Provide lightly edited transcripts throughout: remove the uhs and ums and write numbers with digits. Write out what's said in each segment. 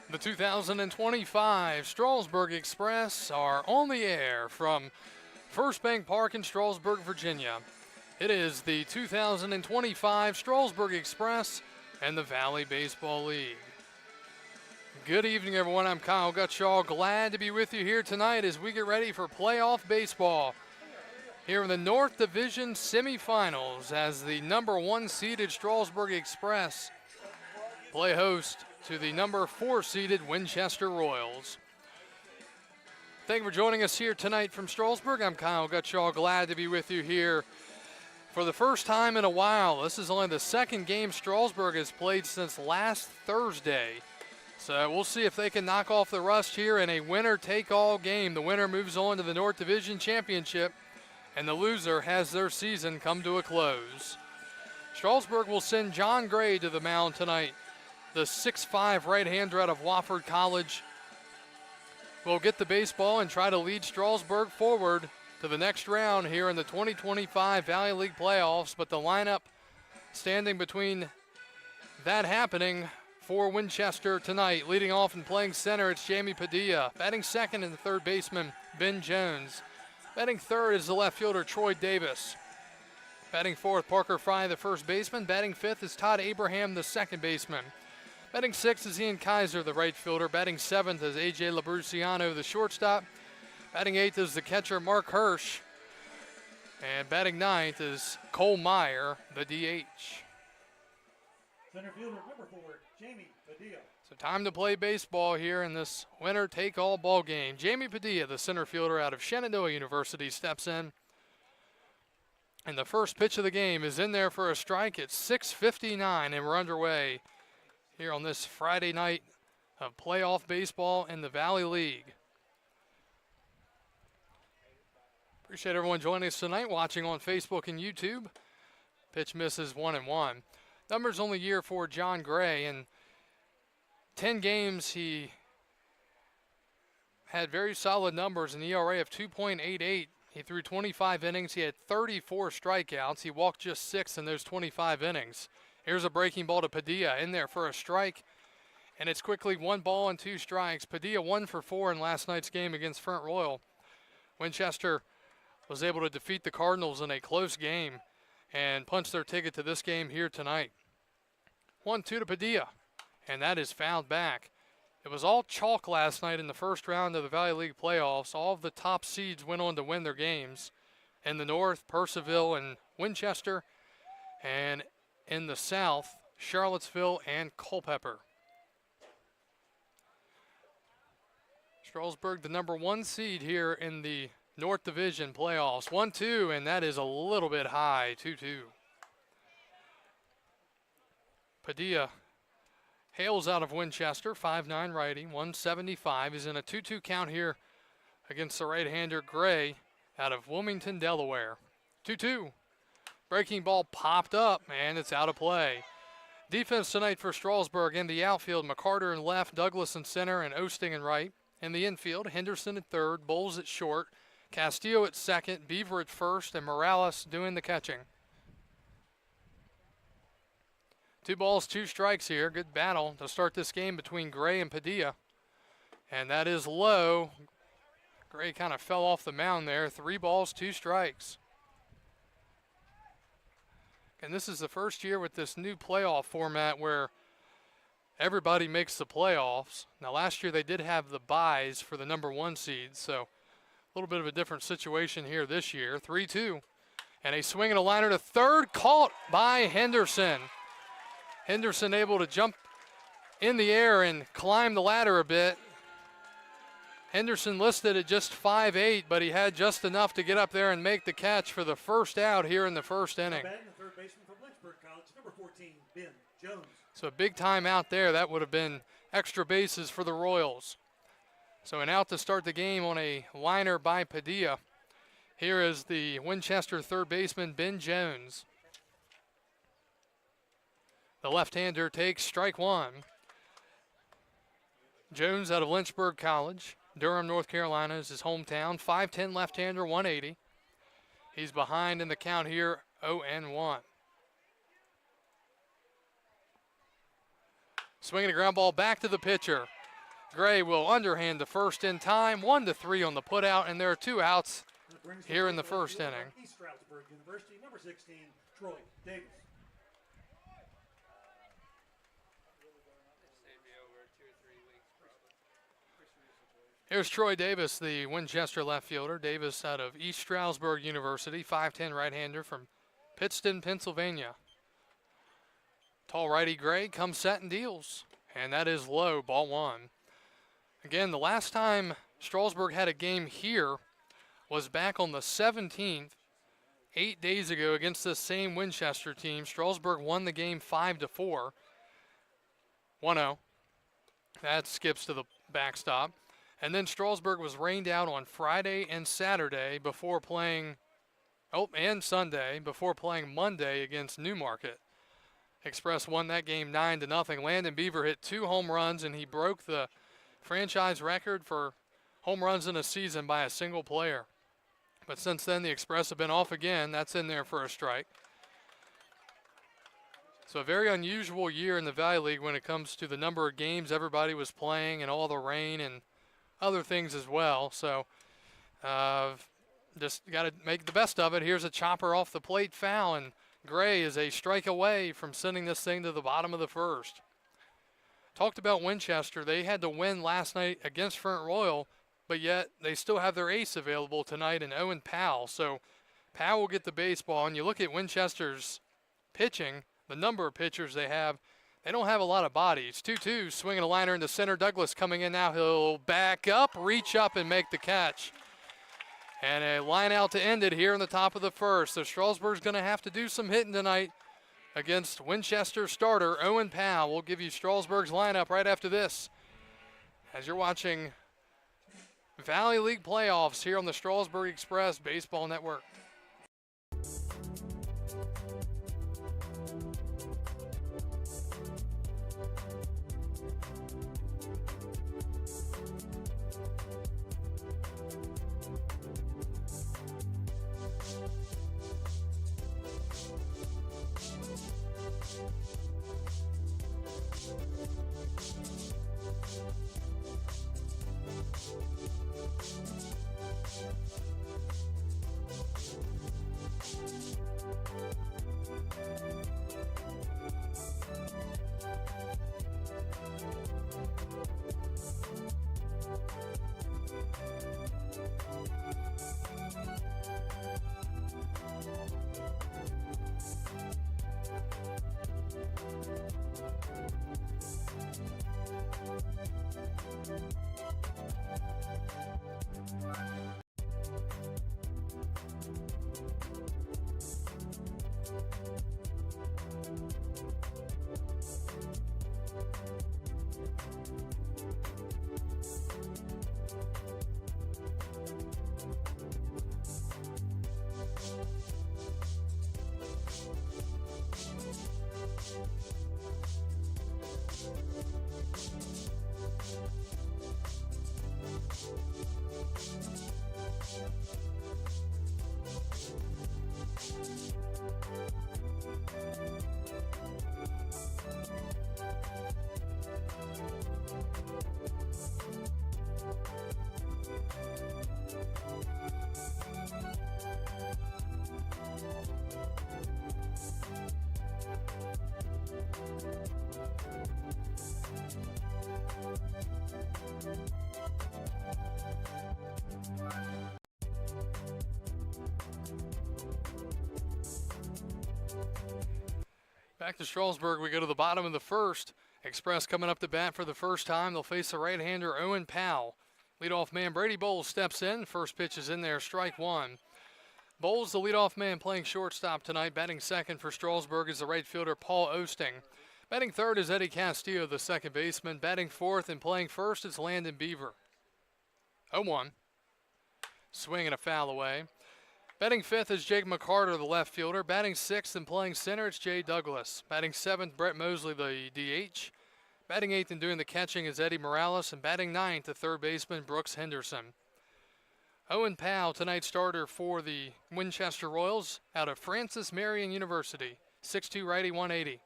The 2025 Strasburg Express are on the air from First Bank Park in Strasburg, Virginia. It is the 2025 Strasburg Express and the Valley Baseball League. Good evening, everyone. I'm Kyle Gutschall. Glad to be with you here tonight as we get ready for playoff baseball here in the North Division semifinals as the number 1 seeded Strasburg Express play host to the number 4 seeded Winchester Royals. Thank you for joining us here tonight from Strasburg. I'm Kyle Gutschall. Glad to be with you here for the first time in a while. This is only the second game Strasburg has played since last Thursday. So we'll see if they can knock off the rust here in a winner-take-all game. The winner moves on to the North Division Championship, and the loser has their season come to a close. Strasburg will send John Gray to the mound tonight. The 6'5" right-hander out of Wofford College will get the baseball and try to lead Strasburg forward to the next round here in the 2025 Valley League playoffs. But the lineup standing between that happening for Winchester tonight. Leading off and playing center, it's Jamie Padilla. Batting second and the third baseman, Ben Jones. Batting third is the left fielder, Troy Davis. Batting fourth, Parker Fry, the first baseman. Batting fifth is Todd Abraham, the second baseman. Batting sixth is Ian Kaiser, the right fielder. Batting seventh is A.J. Labruciano, the shortstop. Batting eighth is the catcher, Mark Hirsch. And batting ninth is Cole Meyer, the DH. Center fielder, number 4, Jamie Padilla. So time to play baseball here in this winner-take-all ball game. Jamie Padilla, the center fielder out of Shenandoah University, steps in. And the first pitch of the game is in there for a strike. It's 6:59, and we're underway here on this Friday night of playoff baseball in the Valley League. Appreciate everyone joining us tonight, watching on Facebook and YouTube. Pitch misses 1-1. Numbers on the year for John Gray. In 10 games, he had very solid numbers, an ERA of 2.88. He threw 25 innings. He had 34 strikeouts. He walked just 6 in those 25 innings. Here's a breaking ball to Padilla, in there for a strike And it's quickly 1 ball and 2 strikes. Padilla 1 for 4 in last night's game against Front Royal. Winchester was able to defeat the Cardinals in a close game and punch their ticket to this game here tonight. 1-2 to Padilla, and that is fouled back. It was all chalk last night in the first round of the Valley League playoffs. All of the top seeds went on to win their games. In the north, Purcellville and Winchester, and in the south, Charlottesville and Culpeper. Strasburg, the number 1 seed here in the North Division playoffs. 1-2, and that is a little bit high, 2-2. Padilla hails out of Winchester, 5'9" righty, 175. He's in a 2-2 count here against the right-hander Gray out of Wilmington, Delaware. 2-2. Breaking ball popped up, and it's out of play. Defense tonight for Strasburg in the outfield, McCarter in left, Douglas in center, and Osting in right. In the infield, Henderson at third, Bowles at short, Castillo at second, Beaver at first, and Morales doing the catching. 2 balls, 2 strikes here. Good battle to start this game between Gray and Padilla. And that is low. Gray kind of fell off the mound there. 3 balls, 2 strikes. And this is the first year with this new playoff format where everybody makes the playoffs. Now last year they did have the byes for the number 1 seeds, so a little bit of a different situation here this year. 3-2. And a swing and a liner to third, caught by Henderson. Henderson able to jump in the air and climb the ladder a bit. Henderson listed at just 5'8", but he had just enough to get up there and make the catch for the first out here in the first inning. Batting the third baseman from Lynchburg College, number 14, Ben Jones. So a big time out there. That would have been extra bases for the Royals. So an out to start the game on a liner by Padilla. Here is the Winchester third baseman, Ben Jones. The left-hander takes strike 1. Jones out of Lynchburg College. Durham, North Carolina is his hometown. 5'10" left-hander, 180. He's behind in the count here, 0-1. Swinging a ground ball back to the pitcher. Gray will underhand the first in time. 1-3 on the putout, and there are 2 outs here in the first inning. East Strasburg University, number 16, Troy Davis. Here's Troy Davis, the Winchester left fielder. Davis out of East Strasburg University, 5'10" right-hander from Pittston, Pennsylvania. Tall righty Gray comes set and deals, and that is low, ball 1. Again, the last time Strasburg had a game here was back on the 17th, 8 days ago against this same Winchester team. Strasburg won the game 5-4, 1-0. That skips to the backstop. And then Strasburg was rained out on Friday and Saturday before playing, and Sunday before playing Monday against Newmarket. Express won that game 9-0. Landon Beaver hit 2 home runs, and he broke the franchise record for home runs in a season by a single player. But since then, the Express have been off again. That's in there for a strike. So a very unusual year in the Valley League when it comes to the number of games everybody was playing and all the rain and other things as well. So just got to make the best of it. Here's a chopper off the plate foul, and Gray is a strike away from sending this thing to the bottom of the first. Talked about Winchester. They had to win last night against Front Royal, but yet they still have their ace available tonight in Owen Powell. So Powell will get the baseball, and you look at Winchester's pitching, the number of pitchers they have, they don't have a lot of bodies. 2-2, swinging a liner into center. Douglas coming in now. He'll back up, reach up, and make the catch. And a line out to end it here in the top of the first. So Strasburg's going to have to do some hitting tonight against Winchester starter Owen Powell. We'll give you Strasburg's lineup right after this, as you're watching Valley League playoffs here on the Strasburg Express Baseball Network. Back to Strasburg, we go to the bottom of the first. Express coming up to bat for the first time. They'll face the right-hander Owen Powell. Leadoff man Brady Bowles steps in. First pitch is in there, strike one. Bowles, the leadoff man, playing shortstop tonight. Batting second for Strasburg is the right fielder Paul Osting. Batting third is Eddie Castillo, the second baseman. Batting fourth and playing first is Landon Beaver. 0-1. Swing and a foul away. Batting fifth is Jake McCarter, the left fielder. Batting sixth and playing center, it's Jay Douglas. Batting seventh, Brett Mosley, the DH. Batting eighth and doing the catching is Eddie Morales. And batting ninth, the third baseman, Brooks Henderson. Owen Powell, tonight's starter for the Winchester Royals out of Francis Marion University. 6'2", righty, 180.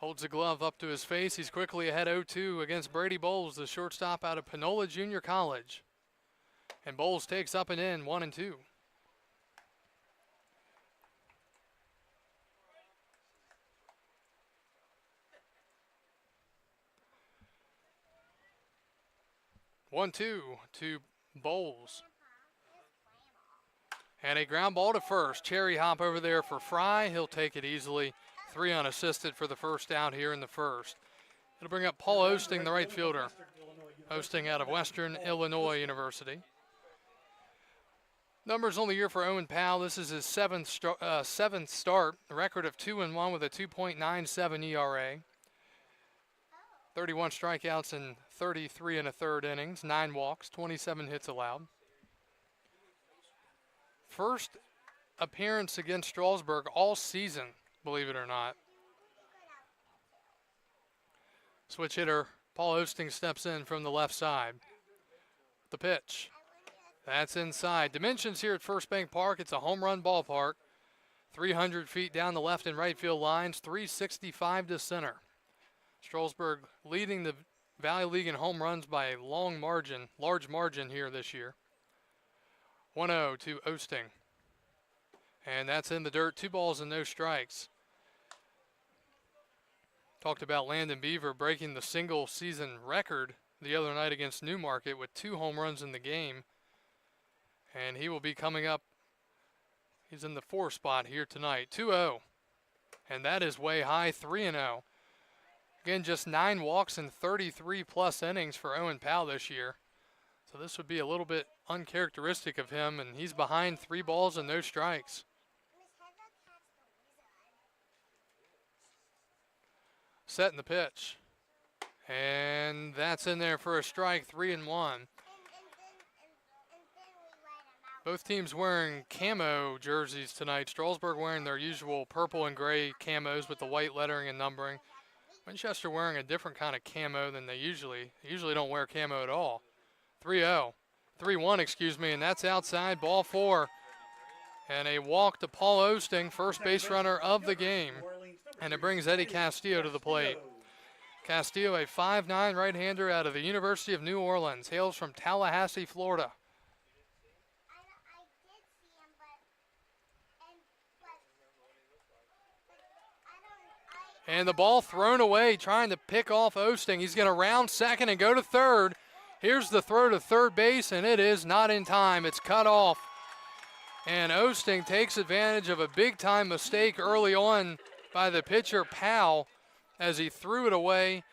Holds the glove up to his face. He's quickly ahead 0-2 against Brady Bowles, the shortstop out of Panola Junior College. And Bowles takes up and in, 1-2. One-two to Bowles. And a ground ball to first. Cherry hop over there for Fry. He'll take it easily. 3 unassisted for the first out here in the first. It'll bring up Paul Osting, the right fielder. Osting out of Western Illinois University. Numbers on the year for Owen Powell. This is his seventh start. A record of 2-1 with a 2.97 ERA. 31 strikeouts in 33 1/3 innings, 9 walks, 27 hits allowed. First appearance against Strasburg all season, believe it or not. Switch hitter Paul Osting steps in from the left side. The pitch. That's inside. Dimensions here at First Bank Park. It's a home run ballpark. 300 feet down the left and right field lines, 365 to center. Strasburg leading the Valley League in home runs by a large margin here this year. 1-0 to Osting. And that's in the dirt. 2 balls and no strikes. Talked about Landon Beaver breaking the single season record the other night against Newmarket with 2 home runs in the game. And he will be coming up. He's in the 4 spot here tonight. 2-0. And that is way high, 3-0. Again, just 9 walks and 33-plus innings for Owen Powell this year. So this would be a little bit uncharacteristic of him, and he's behind 3 balls and no strikes. Setting the pitch. And that's in there for a strike, 3-1. Both teams wearing camo jerseys tonight. Strasburg wearing their usual purple and gray camos with the white lettering and numbering. Winchester wearing a different kind of camo than they usually don't wear camo at all. 3-0. 3-1, excuse me, and that's outside, ball 4. And a walk to Paul Osting, first base runner of the game. And it brings Eddie Castillo to the plate. Castillo, a 5'9" right-hander out of the University of New Orleans, hails from Tallahassee, Florida. And the ball thrown away, trying to pick off Osting. He's going to round second and go to third. Here's the throw to third base, and it is not in time. It's cut off. And Osting takes advantage of a big-time mistake early on by the pitcher, Powell, as he threw it away.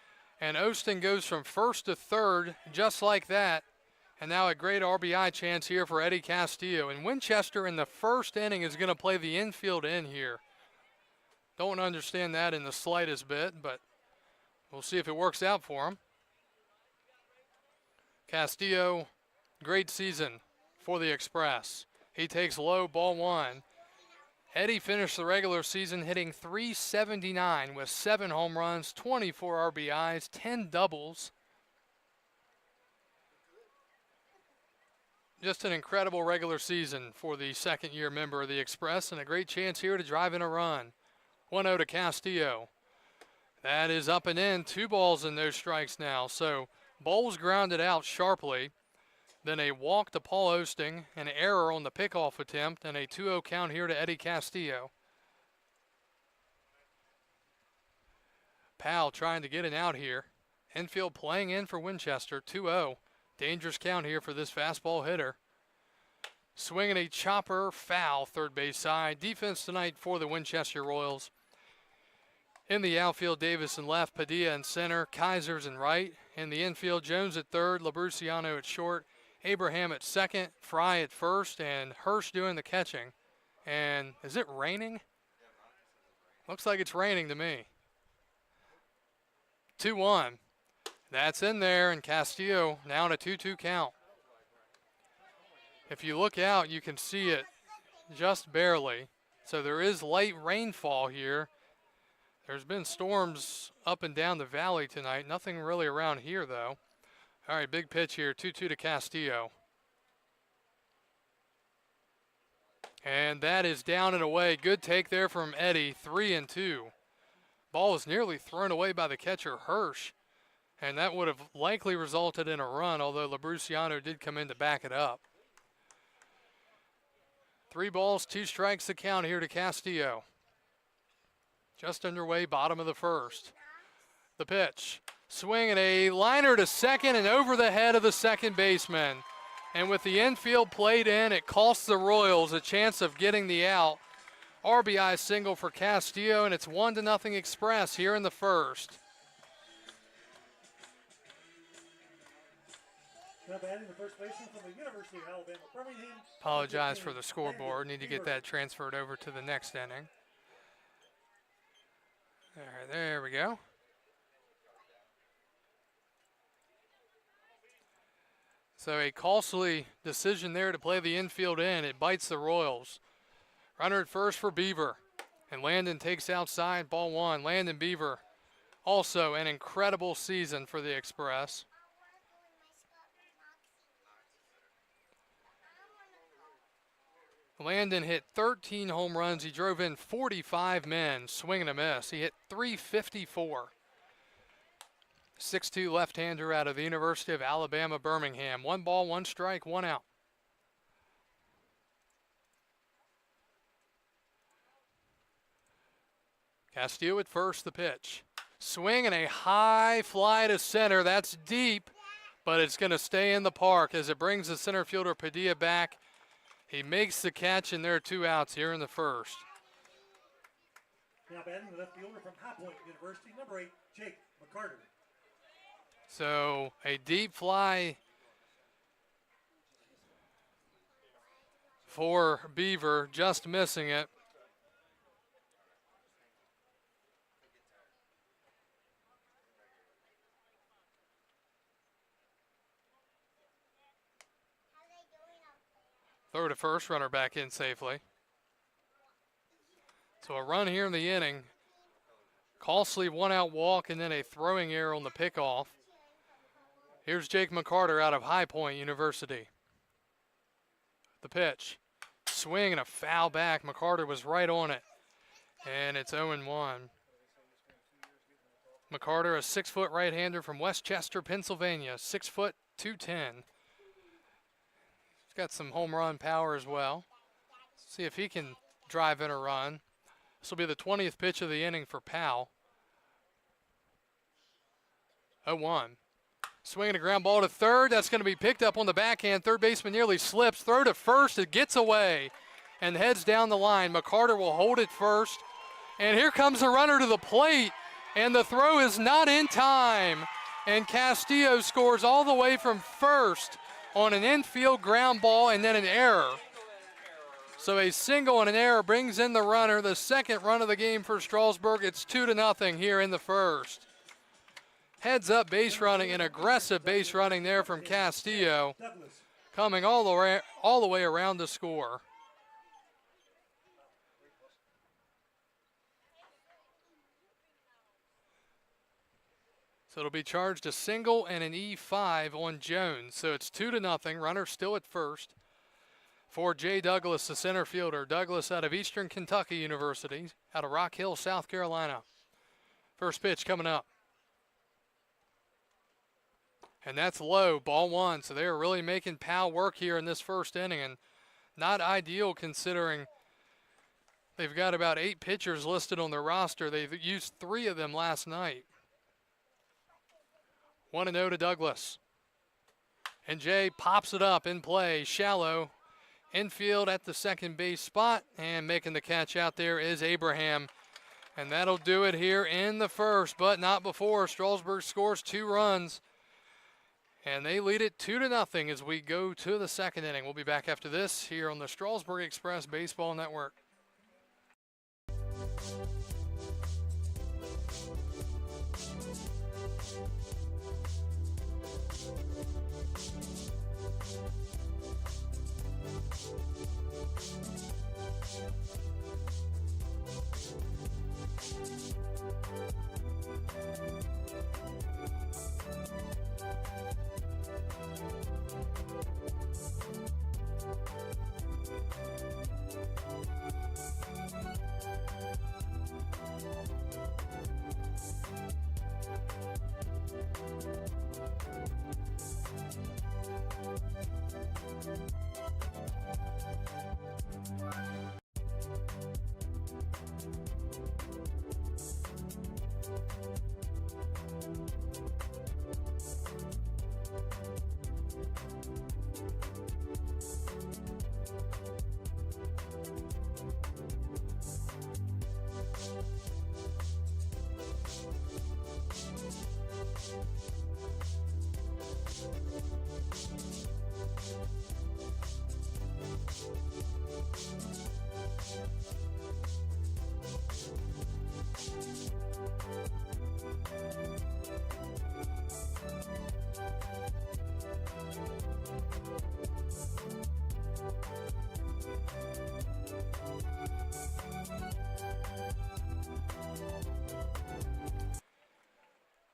And Osting goes from first to third, just like that. And now a great RBI chance here for Eddie Castillo. And Winchester in the first inning is going to play the infield in here. Don't understand that in the slightest bit, but we'll see if it works out for him. Castillo, great season for the Express. He takes low, ball 1. Eddie finished the regular season hitting .379 with 7 home runs, 24 RBIs, 10 doubles. Just an incredible regular season for the second-year member of the Express, and a great chance here to drive in a run. 1-0 to Castillo. That is up and in. 2 balls and no strikes now. So Bowles grounded out sharply. Then a walk to Paul Osting, an error on the pickoff attempt, and a 2-0 count here to Eddie Castillo. Powell trying to get an out here. Infield playing in for Winchester. 2-0. Dangerous count here for this fastball hitter. Swinging a chopper, foul, third base side. Defense tonight for the Winchester Royals. In the outfield, Davis in left, Padilla in center, Kaisers in right. In the infield, Jones at third, Labruciano at short, Abraham at second, Fry at first, and Hirsch doing the catching. And is it raining? Looks like it's raining to me. 2-1. That's in there, and Castillo now in a 2-2 count. If you look out, you can see it just barely. So there is light rainfall here. There's been storms up and down the valley tonight. Nothing really around here, though. All right, big pitch here, 2-2 to Castillo. And that is down and away. Good take there from Eddie, 3-2. Ball was nearly thrown away by the catcher, Hirsch. And that would have likely resulted in a run, although Labruciano did come in to back it up. 3 balls, 2 strikes to count here to Castillo. Just underway, bottom of the first. The pitch. Swing and a liner to second and over the head of the second baseman. And with the infield played in, it costs the Royals a chance of getting the out. RBI single for Castillo, and it's 1-0 Express here in the first. Now batting the first baseman from the University of Alabama, Birmingham. Apologize for the scoreboard. Need to get that transferred over to the next inning. All right, there we go. So a costly decision there to play the infield in. It bites the Royals. Runner at first for Beaver. And Landon takes outside, ball 1. Landon Beaver, also an incredible season for the Express. Landon hit 13 home runs. He drove in 45 men, swing and a miss. He hit .354. 6'2" left-hander out of the University of Alabama, Birmingham. 1 ball, 1 strike, 1 out. Castillo at first, the pitch. Swing and a high fly to center. That's deep, but it's going to stay in the park as it brings the center fielder Padilla back. He makes the catch, and there are 2 outs here in the first. Now batting the left fielder from High Point University, number 8, Jake McCarter. So a deep fly for Beaver, just missing it. Throw to first, runner back in safely. So a run here in the inning. Costly 1-out walk and then a throwing error on the pickoff. Here's Jake McCarter out of High Point University. The pitch. Swing and a foul back. McCarter was right on it. And it's 0-1. McCarter, a 6-foot right-hander from Winchester, Pennsylvania. 6 foot, 210. He's got some home run power as well. Let's see if he can drive in a run. This will be the 20th pitch of the inning for Powell. 0-1. Swinging a ground ball to third. That's going to be picked up on the backhand. Third baseman nearly slips. Throw to first. It gets away and heads down the line. McCarter will hold it first. And here comes the runner to the plate. And the throw is not in time. And Castillo scores all the way from first on an infield ground ball and then an error. So a single and an error brings in the runner. The second run of the game for Strasburg. It's 2-0 here in the first. Heads up base running and aggressive base running there from Castillo, coming all the way around to score. So it'll be charged a single and an E5 on Jones. So it's 2-0. Runner still at first for Jay Douglas, the center fielder. Douglas out of Eastern Kentucky University, out of Rock Hill, South Carolina. First pitch coming up. And that's low, ball 1. So they're really making Powell work here in this first inning, and not ideal considering they've got about 8 pitchers listed on their roster. They've used 3 of them last night. 1-0 to Douglas. And Jay pops it up in play, shallow. Infield at the second base spot, and making the catch out there is Abraham. And that'll do it here in the first, but not before. Strasburg scores 2 runs. And they lead it 2-0 as we go to the second inning. We'll be back after this here on the Strasburg Express Baseball Network.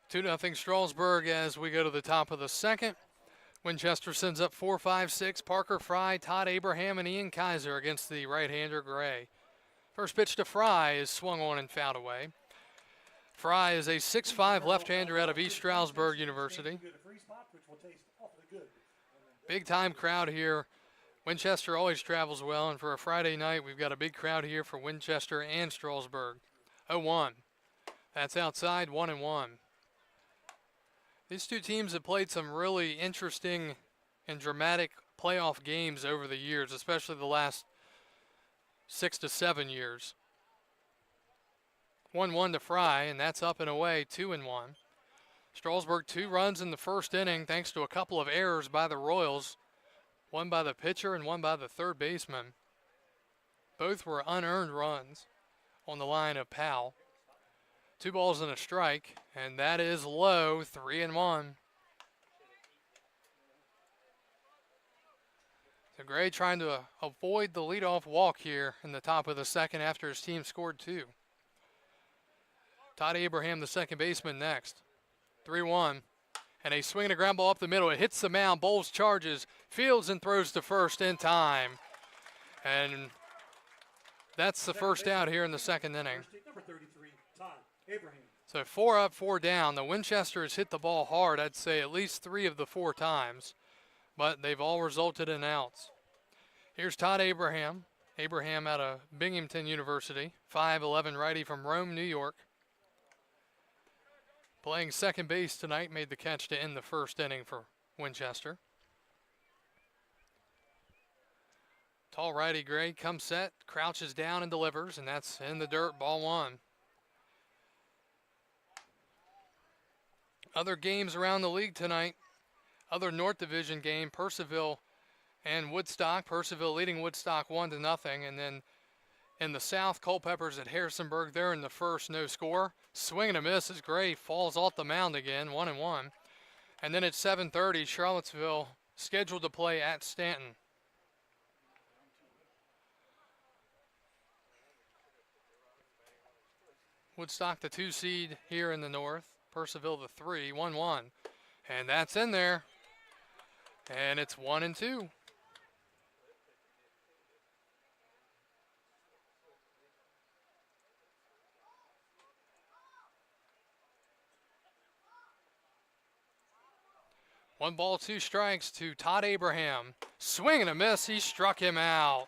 Two nothing Strasburg as we go to the top of the second. Winchester sends up 4, 5, 6. Parker Fry, Todd Abraham, and Ian Kaiser against the right-hander Gray. First pitch to Fry is swung on and fouled away. Fry is a 6'5" left-hander out of East Stroudsburg University. Big time crowd here. Winchester always travels well, and for a Friday night, we've got a big crowd here for Winchester and Strasburg. 0-1. That's outside, 1-1. These two teams have played some really interesting and dramatic playoff games over the years, especially the last 6 to 7 years. 1-1 to Fry, and that's up and away, 2-1. Strasburg 2 runs in the first inning thanks to a couple of errors by the Royals, one by the pitcher and one by the third baseman. Both were unearned runs on the line of Powell. 2 balls and a strike, and that is low, 3-1. So Gray trying to avoid the leadoff walk here in the top of the second after his team scored 2. Todd Abraham, the second baseman, next. 3-1. And a swing and a ground ball up the middle. It hits the mound. Bowles charges, fields, and throws to first in time. And that's the first out here in the second inning. Number 33, Todd Abraham. So 4 up, 4 down. The Winchester has hit the ball hard, I'd say at least 3 of the 4 times. But they've all resulted in outs. Here's Todd Abraham. Abraham out of Binghamton University. 5'11" righty from Rome, New York. Playing second base tonight, made the catch to end the first inning for Winchester. Tall righty Gray comes set, crouches down and delivers, and that's in the dirt, ball 1. Other games around the league tonight, other North Division game, Purcellville and Woodstock. Purcellville leading Woodstock 1-0, and then in the South, Culpeppers at Harrisonburg. They're in the first, no score. Swing and a miss as Gray falls off the mound again, 1-1. And then at 7:30, Charlottesville scheduled to play at Stanton. Woodstock, the 2 seed here in the north. Purcellville, the 3, 1-1. And that's in there. And it's 1-2. One ball, 2 strikes to Todd Abraham. Swing and a miss. He struck him out.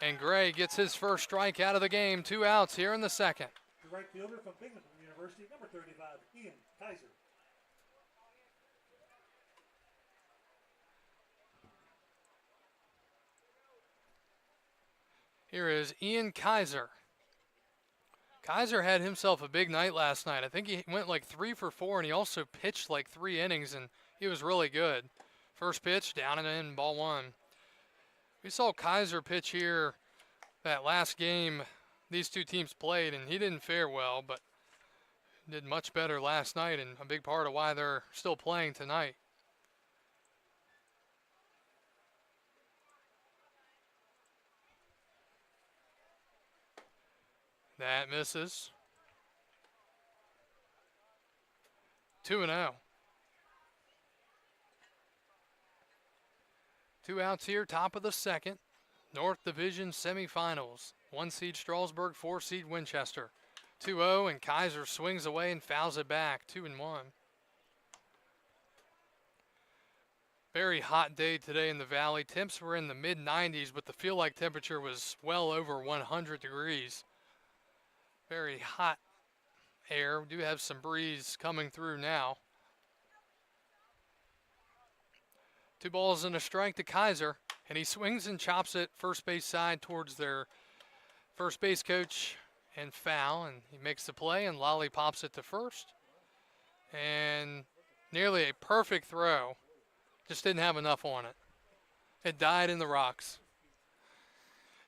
And Gray gets his first strike out of the game. 2 outs here in the second. The right fielder from Binghamton University, number 35, Ian Kaiser. Here is Ian Kaiser. Kaiser had himself a big night last night. I think he went like 3 for 4, and he also pitched like 3 innings, and he was really good. First pitch, down and in, ball 1. We saw Kaiser pitch here that last game these two teams played, and he didn't fare well, but did much better last night, and a big part of why they're still playing tonight. That misses. 2-0. 2 outs here, top of the second. North Division semifinals. 1 seed Strasburg, 4 seed Winchester. 2-0, and Kaiser swings away and fouls it back. 2-1. Very hot day today in the valley. Temps were in the mid-90s, but the feel-like temperature was well over 100 degrees. Very hot air. We do have some breeze coming through now. 2 balls and a strike to Kaiser, and he swings and chops it first base side towards their first base coach and foul, and he makes the play and lollipops it to first. And nearly a perfect throw. Just didn't have enough on it. It died in the rocks.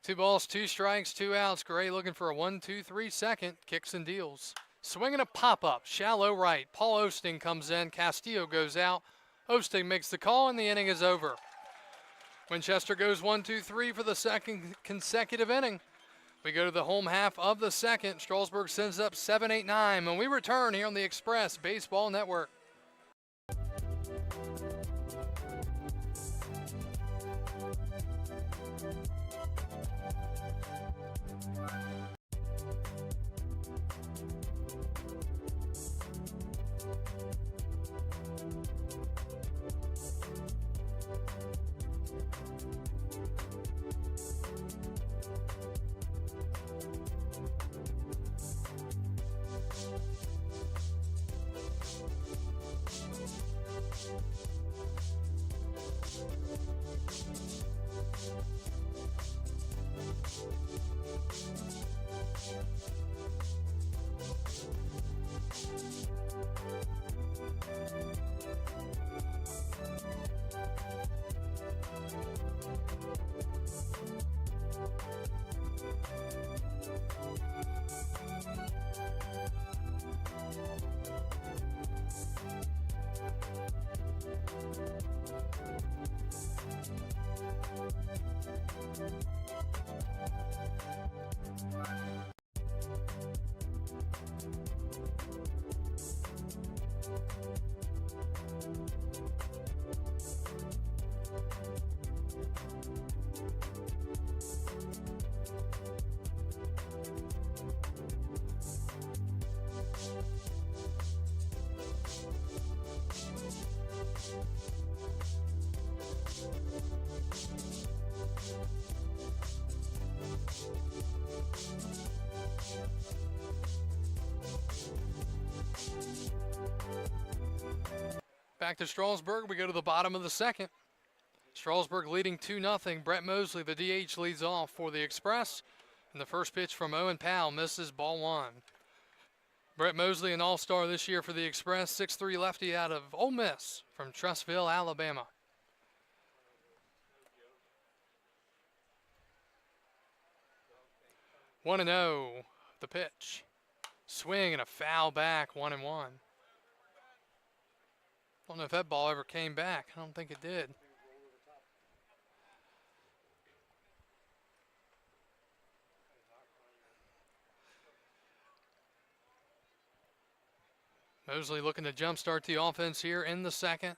2 balls, 2 strikes, 2 outs. Gray looking for a 1-2-3 second. Kicks and deals. Swinging a pop-up. Shallow right. Paul Osting comes in. Castillo goes out. Osting makes the call, and the inning is over. Winchester goes 1-2-3 for the second consecutive inning. We go to the home half of the second. Strasburg sends up 7-8-9. When we return here on the Express Baseball Network. Back to Strasburg. We go to the bottom of the second. Strasburg leading 2-0. Brett Mosley, the DH, leads off for the Express. And the first pitch from Owen Powell misses, ball 1. Brett Mosley, an all-star this year for the Express, 6'3" lefty out of Ole Miss from Trussville, Alabama. One and 0, the pitch. Swing and a foul back, 1-1. I don't know if that ball ever came back. I don't think it did. Mosley looking to jumpstart the offense here in the second.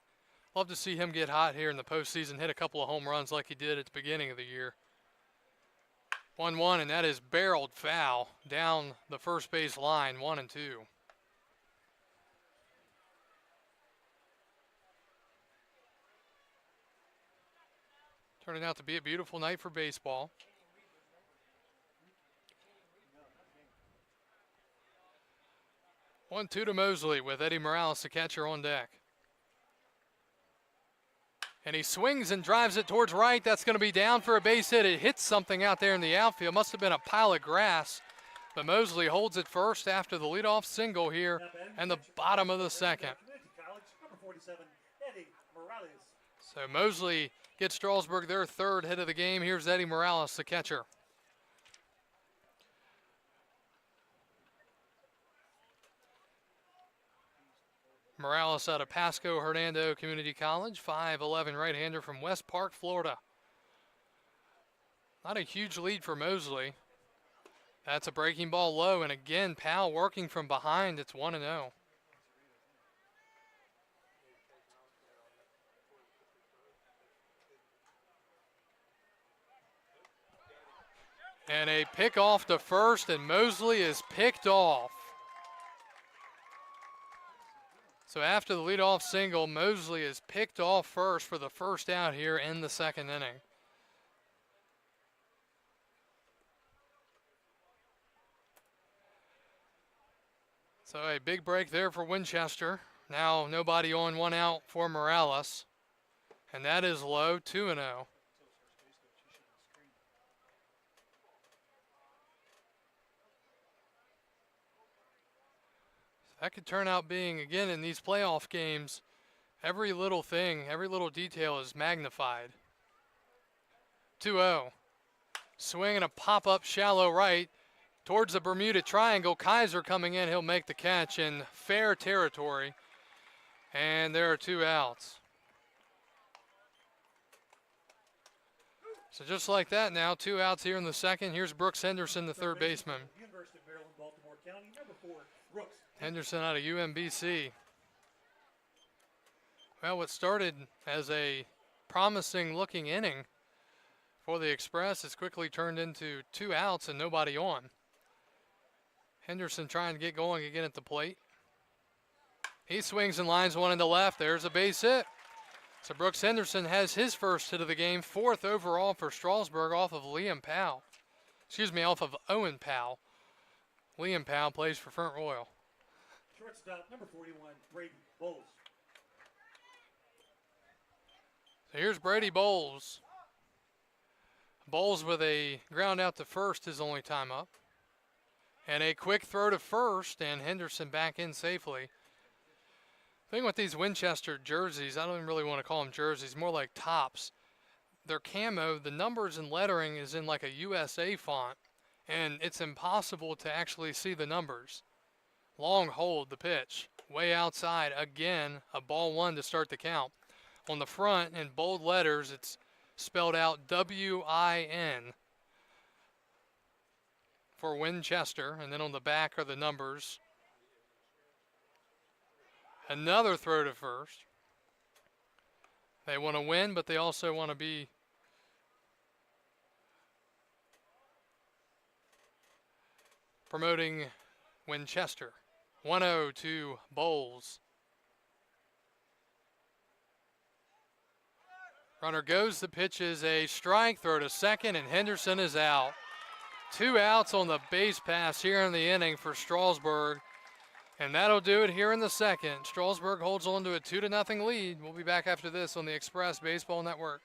Love to see him get hot here in the postseason, hit a couple of home runs like he did at the beginning of the year. 1-1, and that is barreled foul down the first base line, 1-2. Turning out to be a beautiful night for baseball. One, 2 to Mosley with Eddie Morales, the catcher, on deck. And he swings and drives it towards right. That's going to be down for a base hit. It hits something out there in the outfield. Must have been a pile of grass But Mosley holds it first after the leadoff single here and the bottom of the second. Community College, number 47, Eddie Morales. So Mosley gets Strasburg their third hit of the game. Here's Eddie Morales, the catcher. Morales out of Pasco Hernando Community College, 5'11" right-hander from West Park, Florida. Not a huge lead for Mosley. That's a breaking ball low, and again, Powell working from behind. It's 1-0. And a pick off to first, and Mosley is picked off. So after the leadoff single, Mosley is picked off first for the first out here in the second inning. So a big break there for Winchester. Now nobody on, one out for Morales. And that is low, 2-0. That could turn out being, again, in these playoff games, every little thing, every little detail is magnified. 2-0. Swing and a pop-up shallow right towards the Bermuda Triangle. Kaiser coming in. He'll make the catch in fair territory. And there are 2 outs. So just like that now, 2 outs here in the second. Here's Brooks Henderson, the third baseman. University of Maryland, Baltimore County, number 4, Brooks. Henderson out of UMBC. Well, what started as a promising looking inning for the Express has quickly turned into 2 outs and nobody on. Henderson trying to get going again at the plate. He swings and lines one into left. There's a base hit. So Brooks Henderson has his first hit of the game, 4th overall for Strasburg off of Liam Powell. Off of Owen Powell. Liam Powell plays for Front Royal. Shortstop, number 41, Brady Bowles. So here's Brady Bowles. Bowles with a ground out to first his only time up. And a quick throw to first, and Henderson back in safely. The thing with these Winchester jerseys, I don't even really want to call them jerseys, more like tops. Their camo, the numbers and lettering is in like a USA font, and it's impossible to actually see the numbers. Long hold, the pitch, way outside. Again, a ball 1 to start the count. On the front, in bold letters, it's spelled out W-I-N for Winchester, and then on the back are the numbers. Another throw to first. They want to win, but they also want to be promoting Winchester. 1-0 to Bowles. Runner goes, the pitch is a strike, throw to second, and Henderson is out. 2 outs on the base pass here in the inning for Strasburg. And that'll do it here in the second. Strasburg holds on to a 2-0 lead. We'll be back after this on the Express Baseball Network.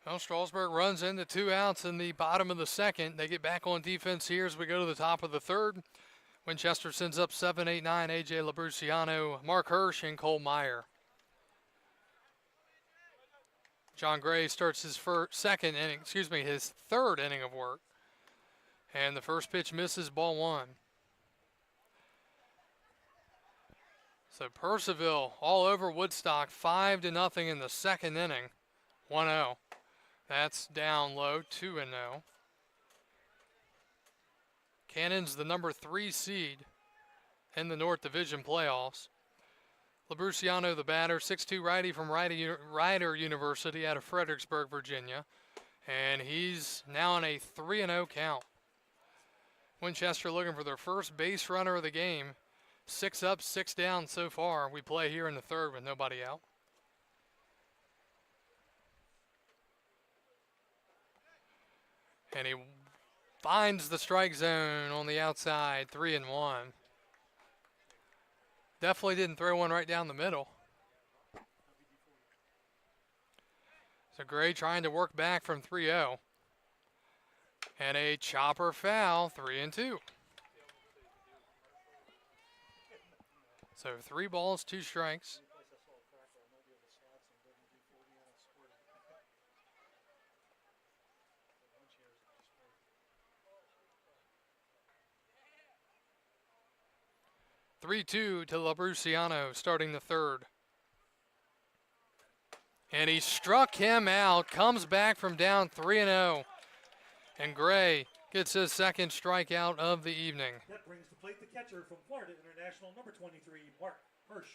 Well, Strasburg runs into 2 outs in the bottom of the second. They get back on defense here as we go to the top of the third. Winchester sends up 7, 8, 9, A.J. Labruciano, Mark Hirsch, and Cole Meyer. John Gray starts his his third inning of work. And the first pitch misses, ball 1. So Purcellville all over Woodstock, 5-0 in the second inning, 1-0. That's down low, 2-0. Cannon's the number 3 seed in the North Division playoffs. Labruciano, the batter, 6'2" righty from Rider University out of Fredericksburg, Virginia. And he's now on a 3-0 count. Winchester looking for their first base runner of the game. 6 up, 6 down so far. We play here in the third with nobody out. And he finds the strike zone on the outside, 3-1. Definitely didn't throw one right down the middle. So Gray trying to work back from 3-0. And a chopper foul, 3-2. So 3 balls, 2 strikes. (3-2) to Labruciano starting the third. And he struck him out, comes back from down 3-0. And Gray gets his second strikeout of the evening. That brings to plate the catcher from Florida International, number 23, Mark Hirsch.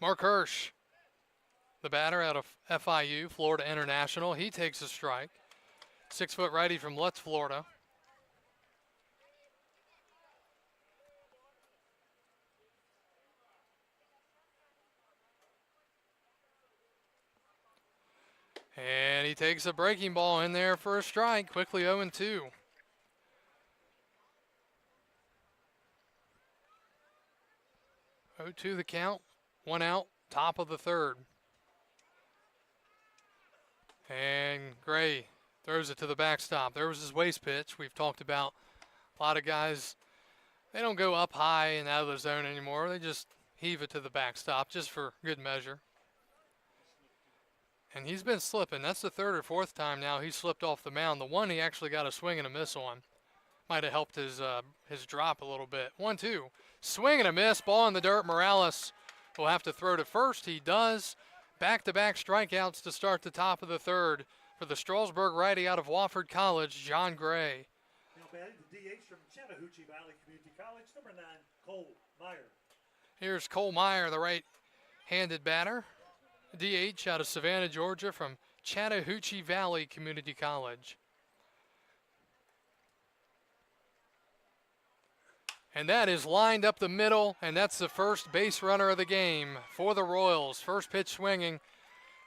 Mark Hirsch, the batter out of FIU, Florida International. He takes a strike. 6-foot righty from Lutz, Florida. And he takes a breaking ball in there for a strike, quickly 0-2. The count, 1 out, top of the third. And Gray throws it to the backstop. There was his waste pitch. We've talked about a lot of guys, they don't go up high and out of the zone anymore. They just heave it to the backstop just for good measure. And he's been slipping. That's the 3rd or 4th time now he's slipped off the mound. The one he actually got a swing and a miss on. Might have helped his drop a little bit. 1-2. Swing and a miss. Ball in the dirt. Morales will have to throw to first. He does. Back-to-back strikeouts to start the top of the third for the Strasburg righty out of Wofford College, John Gray. Now batting the DH from Chattahoochee Valley Community College, number 9, Cole Meyer. Here's Cole Meyer, the right-handed batter. DH out of Savannah, Georgia from Chattahoochee Valley Community College. And that is lined up the middle, and that's the first base runner of the game for the Royals. First pitch swinging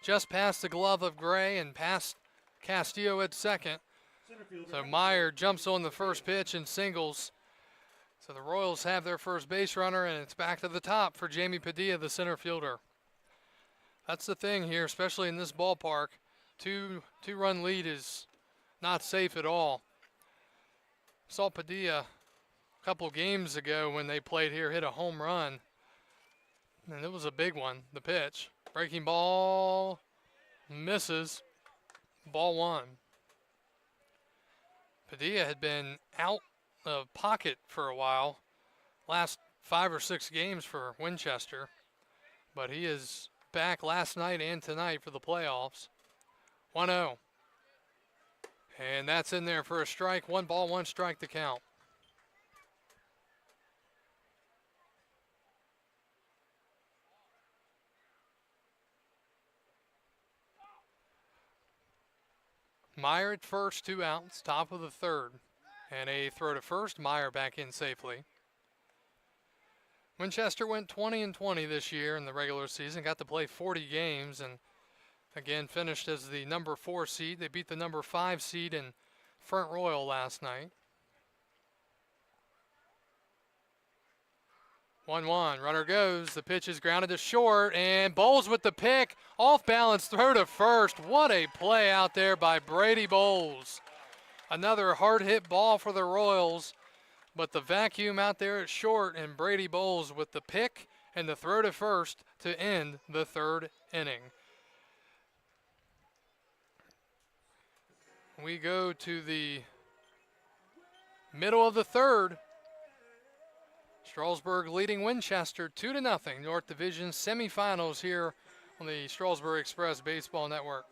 just past the glove of Gray and past Castillo at second. So Meyer jumps on the first pitch and singles. So the Royals have their first base runner, and it's back to the top for Jamie Padilla, the center fielder. That's the thing here, especially in this ballpark. Two-run lead is not safe at all. Saw Padilla a couple games ago when they played here hit a home run. And it was a big one, the pitch. Breaking ball, misses, ball 1. Padilla had been out of pocket for a while, last 5 or 6 games for Winchester. But he is back last night and tonight for the playoffs. 1-0. And that's in there for a strike. 1 ball, 1 strike to count. Meyer at first, 2 outs, top of the third. And a throw to first, Meyer back in safely. Winchester went 20-20 this year in the regular season, got to play 40 games, and again finished as the number 4 seed. They beat the number 5 seed in Front Royal last night. 1-1. Runner goes. The pitch is grounded to short, and Bowles with the pick. Off balance throw to first. What a play out there by Brady Bowles. Another hard hit ball for the Royals, but the vacuum out there at short, and Brady Bowles with the pick and the throw to first to end the third inning. We go to the middle of the third. Strasburg leading Winchester 2-0. North Division semifinals here on the Strasburg Express Baseball Network.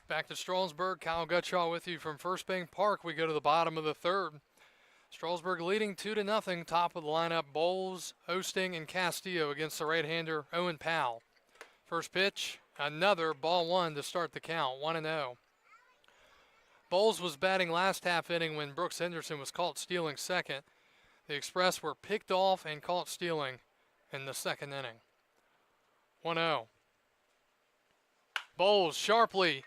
Back to Strasburg. Kyle Gutshaw with you from First Bank Park. We go to the bottom of the third. Strasburg leading 2-0. Top of the lineup, Bowles, Osting, and Castillo against the right-hander Owen Powell. First pitch, another ball one to start the count, 1-0. Bowles was batting last half inning when Brooks Henderson was caught stealing second. The Express were picked off and caught stealing in the second inning. 1-0. Bowles sharply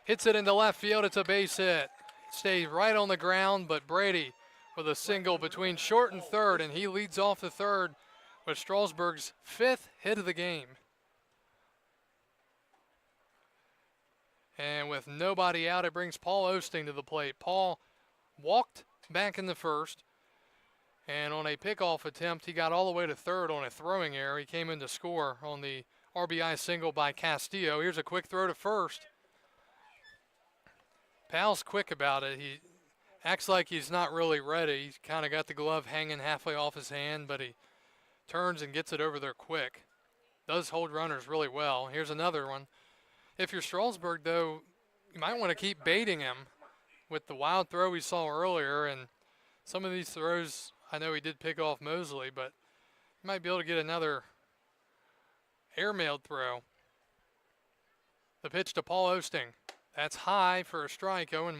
hits it into left field. It's a base hit. Stays right on the ground, but Brady with a single between short and third, and he leads off the third with Strasburg's 5th hit of the game. And with nobody out, it brings Paul Osting to the plate. Paul walked back in the first, and on a pickoff attempt, he got all the way to third on a throwing error. He came in to score on the RBI single by Castillo. Here's a quick throw to first. Powell's quick about it. He acts like he's not really ready. He's kind of got the glove hanging halfway off his hand, but he turns and gets it over there quick. Does hold runners really well. Here's another one. If you're Strasburg, though, you might want to keep baiting him with the wild throw we saw earlier. And some of these throws, I know he did pick off Mosley, but you might be able to get another airmailed throw. The pitch to Paul Osting. That's high for a strike, 0-1.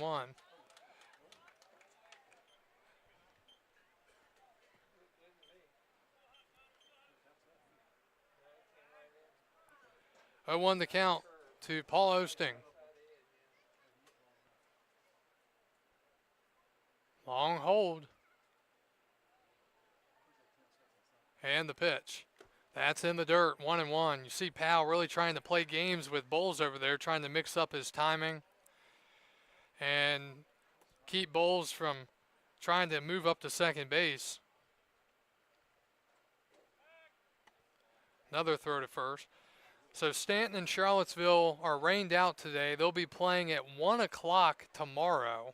0-1 the count to Paul Osting. Long hold. And the pitch. That's in the dirt, 1-1. You see Powell really trying to play games with Bowles over there, trying to mix up his timing and keep Bowles from trying to move up to second base. Another throw to first. So Stanton and Charlottesville are rained out today. They'll be playing at 1 o'clock tomorrow.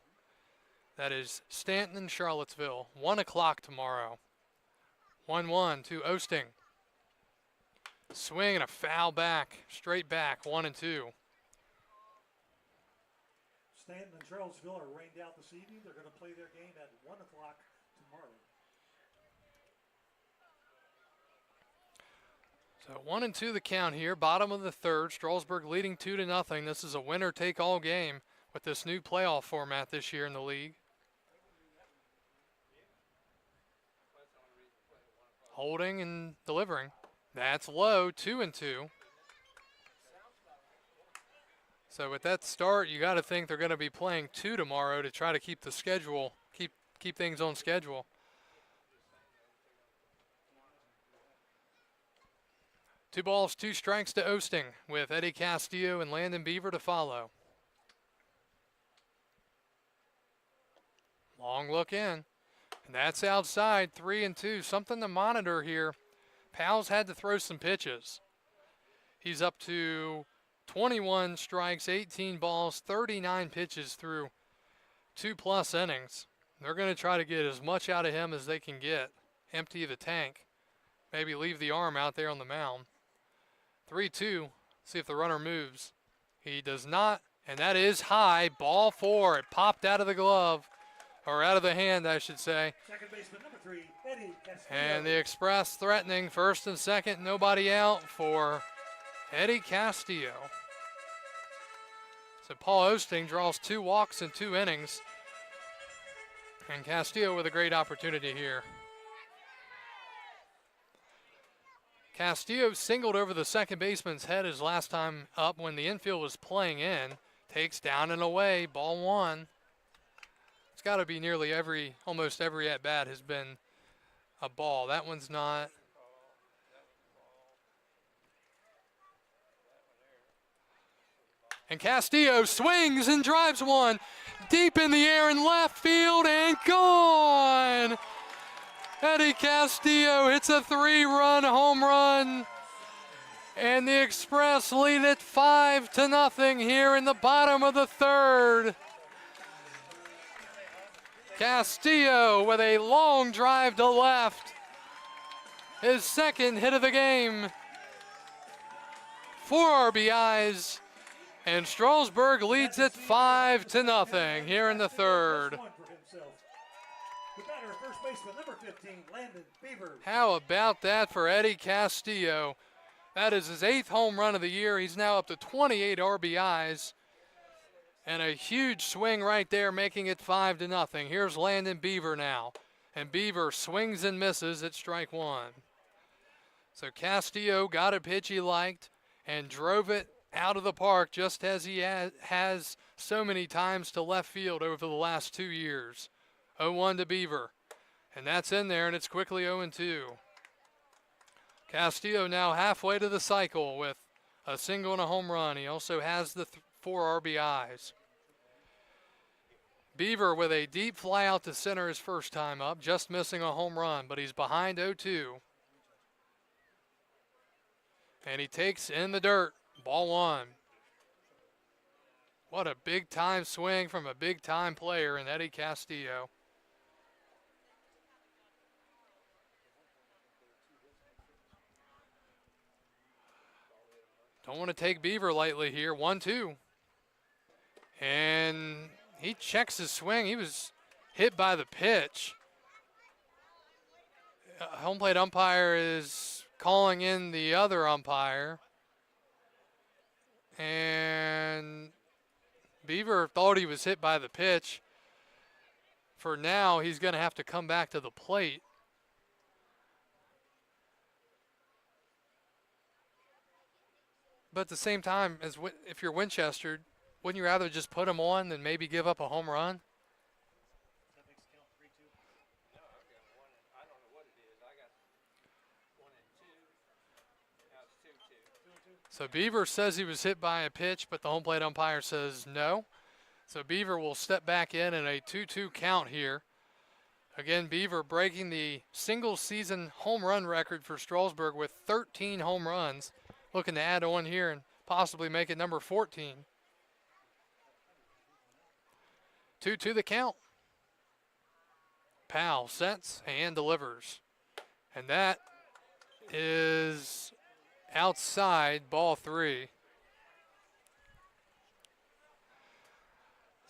That is Stanton and Charlottesville, 1 o'clock tomorrow. 1-1 to Osting. Swing and a foul back, straight back, 1-2. Stanton and Charlottesville are rained out this evening. They're going to play their game at 1 o'clock tomorrow. So 1-2 the count here, bottom of the third. Strasburg leading 2-0. This is a winner-take-all game with this new playoff format this year in the league. Holding and delivering. That's low, 2-2. So with that start, you got to think they're going to be playing 2 tomorrow to try to keep the schedule, keep things on schedule. Two balls, 2 strikes to Osting with Eddie Castillo and Landon Beaver to follow. Long look in, and that's outside, 3-2. Something to monitor here. Powell's had to throw some pitches. He's up to 21 strikes, 18 balls, 39 pitches through 2+ innings. They're going to try to get as much out of him as they can get. Empty the tank. Maybe leave the arm out there on the mound. 3-2. See if the runner moves. He does not, and that is high. Ball 4. It popped out of the glove, or out of the hand, I should say. Second baseman, number 3, Eddie Castillo. And the Express threatening first and second. Nobody out for Eddie Castillo. So Paul Osting draws 2 walks in 2 innings. And Castillo with a great opportunity here. Castillo singled over the second baseman's head his last time up when the infield was playing in. Takes down and away, ball 1. It's got to be nearly almost every at-bat has been a ball. That one's not. And Castillo swings and drives one deep in the air in left field and gone. Eddie Castillo hits a 3-run home run. And the Express lead it 5-0 here in the bottom of the 3rd. Castillo with a long drive to left. His second hit of the game. 4 RBIs. And Strasburg leads it 5-0 here in the 3rd. First baseman, number 15, Landon Beaver. How about that for Eddie Castillo? That is his 8th home run of the year. He's now up to 28 RBIs. And a huge swing right there, making it 5-0. Here's Landon Beaver now. And Beaver swings and misses at strike 1. So Castillo got a pitch he liked and drove it out of the park just as he has so many times to left field over the last 2 years. 0-1 to Beaver. And that's in there, and it's quickly 0-2. Castillo now halfway to the cycle with a single and a home run. He also has the 4 RBIs. Beaver with a deep fly out to center his first time up, just missing a home run, but he's behind 0-2. And he takes in the dirt, ball 1. What a big time swing from a big time player in Eddie Castillo. Don't want to take Beaver lightly here. 1-2. And he checks his swing. He was hit by the pitch. Home plate umpire is calling in the other umpire. And Beaver thought he was hit by the pitch. For now, he's going to have to come back to the plate. But at the same time, if you're Winchester, wouldn't you rather just put him on than maybe give up a home run? So Beaver says he was hit by a pitch, but the home plate umpire says no. So Beaver will step back in a 2-2 count here. Again, Beaver breaking the single season home run record for Strasburg with 13 home runs. Looking to add on here and possibly make it number 14. 2-2 the count. Powell sets and delivers. And that is outside, ball 3.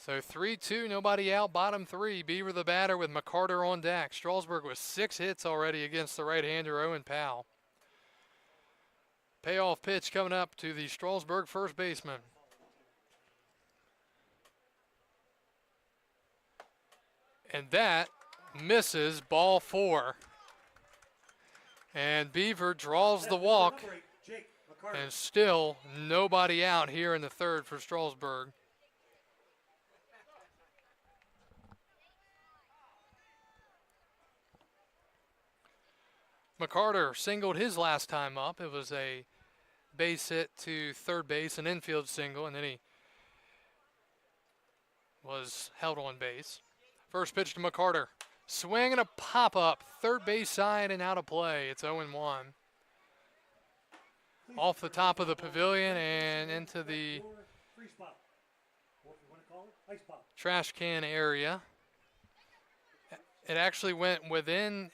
So 3-2, nobody out, bottom 3. Beaver the batter with McCarter on deck. Strasburg with 6 hits already against the right-hander Owen Powell. Payoff pitch coming up to the Strasburg first baseman. And that misses, ball 4. And Beaver draws the walk. McCarter. And still nobody out here in the third for Strasburg. McCarter singled his last time up. It was a base hit to third base, an infield single, and then he was held on base. First pitch to McCarter. Swing and a pop-up, third base side and out of play. It's 0-1. Off the top of the pavilion and into the Free spot. Or if you want to call it, ice pop. trash can area. It actually went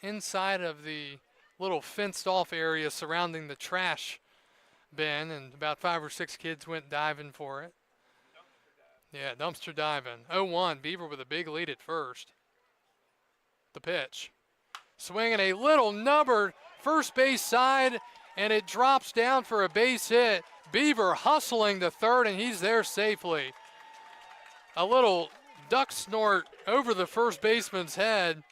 inside of the little fenced off area surrounding the trash bin, and about 5 or 6 kids went diving for it. Yeah, dumpster diving. 0-1, Beaver with a big lead at first. The pitch. Swinging a little numbered first base side, and it drops down for a base hit. Beaver hustling to third, and he's there safely. A little duck snort over the first baseman's head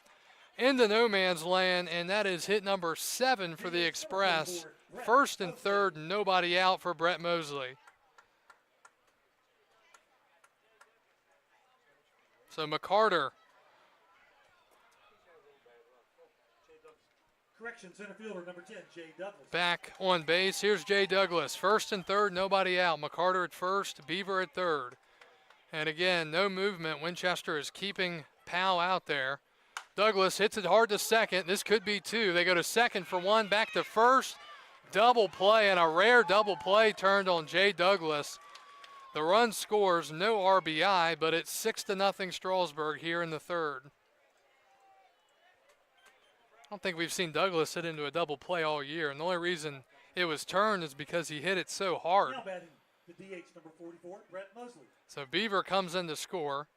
into no man's land, and that is hit number 7 for the Express. First and third, nobody out for Brett Mosley. So McCarter Correction, center fielder number 10, Jay Douglas. back on base. Here's Jay Douglas. First and third, nobody out. McCarter at first, Beaver at third. And again, no movement. Winchester is keeping Powell out there. Douglas hits it hard to second. This could be 2. They go to second for 1, back to first. Double play, and a rare double play turned on Jay Douglas. The run scores, no RBI, but it's 6-0 Strasburg here in the third. I don't think we've seen Douglas hit into a double play all year, and the only reason it was turned is because he hit it so hard. Now batting the DH number 44, Brett Mosley. So Beaver comes in to score.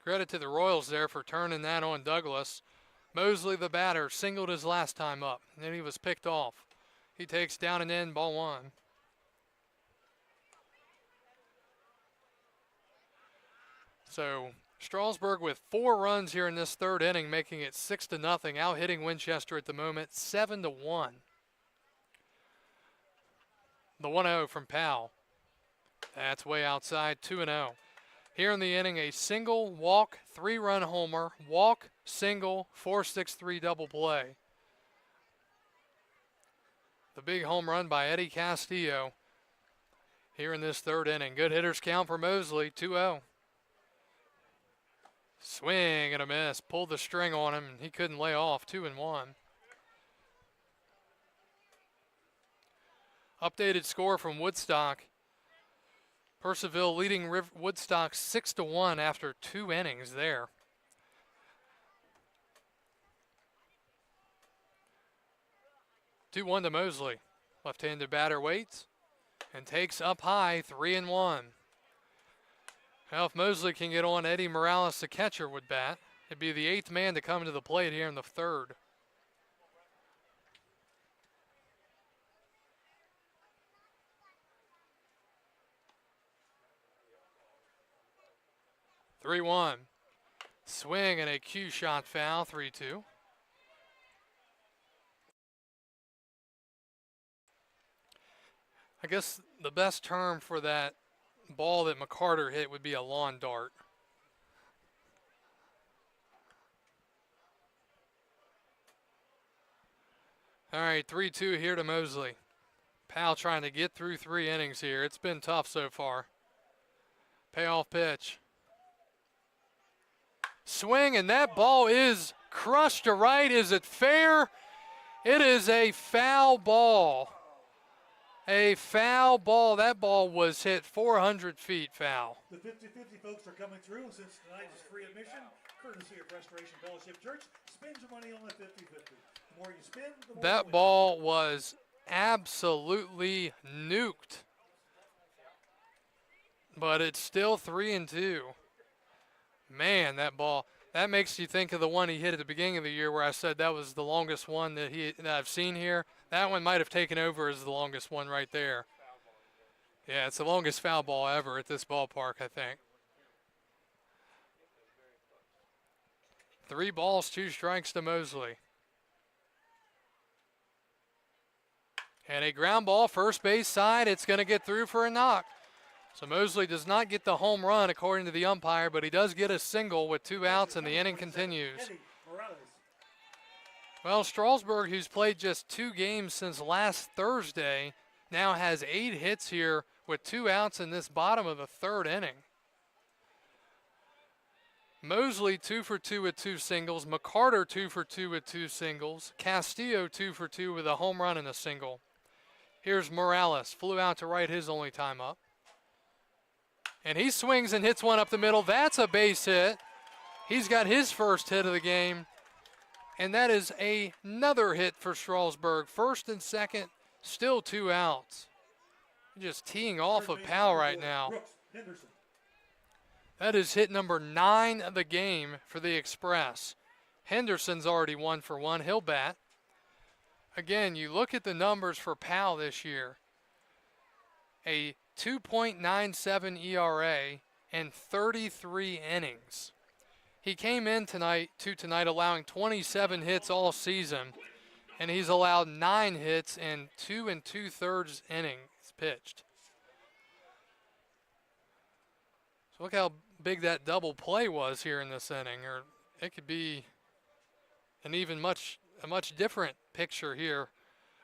Credit to the Royals there for turning that on Douglas. Mosley, the batter, singled his last time up, and then he was picked off. He takes down and in, ball 1. So Strasburg with 4 runs here in this third inning, making it 6-0, out hitting Winchester at the moment, 7-1. The 1-0 from Powell. That's way outside, 2-0. Here in the inning, a single, walk, 3-run homer, walk, single, 4-6-3 double play. The big home run by Eddie Castillo here in this third inning. Good hitters count for Mosley, 2-0. Swing and a miss, pulled the string on him, and he couldn't lay off, 2-1. Updated score from Woodstock. Purcellville leading Woodstock 6-1 after 2 innings there. Two-1 to Mosley. Left-handed batter waits and takes up high, 3-1. Now if Mosley can get on Eddie Morales, the catcher, would bat, it'd be the 8th man to come to the plate here in the third. Three-one. Swing and a cue shot foul, 3-2. I guess the best term for that ball that McCarter hit would be a lawn dart. All right, 3-2 here to Mosley. Powell trying to get through 3 innings here. It's been tough so far. Payoff pitch. Swing, and that ball is crushed to right. Is it fair? It is a foul ball. A foul ball. That ball was hit 400 feet foul. The 50-50 folks are coming through since tonight is free admission, courtesy of Restoration Fellowship Church. Spend your money on the 50-50. The more you spend, the more you That win. ball was absolutely nuked. But it's still 3-2. Man, that ball, that makes you think of the one he hit at the beginning of the year where I said that was the longest one that I've seen here. That one might have taken over as the longest one right there. Yeah, it's the longest foul ball ever at this ballpark, I think. 3 balls, 2 strikes to Mosley. And a ground ball, first base side. It's going to get through for a knock. So Mosley does not get the home run according to the umpire, but he does get a single with 2 outs, and the inning continues. Well, Strasburg, who's played just 2 games since last Thursday, now has 8 hits here with 2 outs in this bottom of the 3rd inning. Mosley 2 for 2 with 2 singles. McCarter 2 for 2 with 2 singles. Castillo 2 for 2 with a home run and a single. Here's Morales, flew out to right his only time up. And he swings and hits one up the middle. That's a base hit. He's got his first hit of the game. And that is another hit for Strasburg. First and second, still 2 outs. Just teeing off of Powell right now. That is hit number 9 of the game for the Express. Henderson's already 1 for 1. He'll bat. Again, you look at the numbers for Powell this year. A 2.97 ERA and 33 innings. He came in tonight allowing 27 hits all season, and he's allowed 9 hits in 2 2/3 innings pitched. So look how big that double play was here in this inning, or it could be an even a much different picture here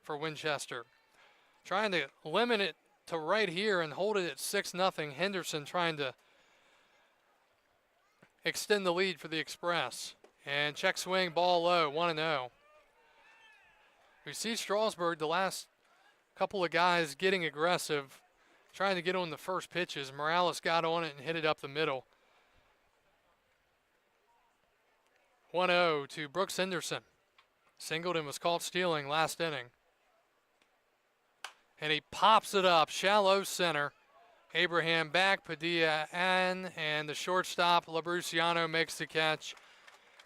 for Winchester. Trying to limit it to right here and hold it at 6-0. Henderson trying to extend the lead for the Express. And check swing, ball low, 1-0. We see Strasburg, the last couple of guys getting aggressive, trying to get on the first pitches. Morales got on it and hit it up the middle. 1-0 to Brooks Henderson. Singled and was caught stealing last inning. And he pops it up, shallow center. Abraham back, Padilla and the shortstop, Labruciano, makes the catch.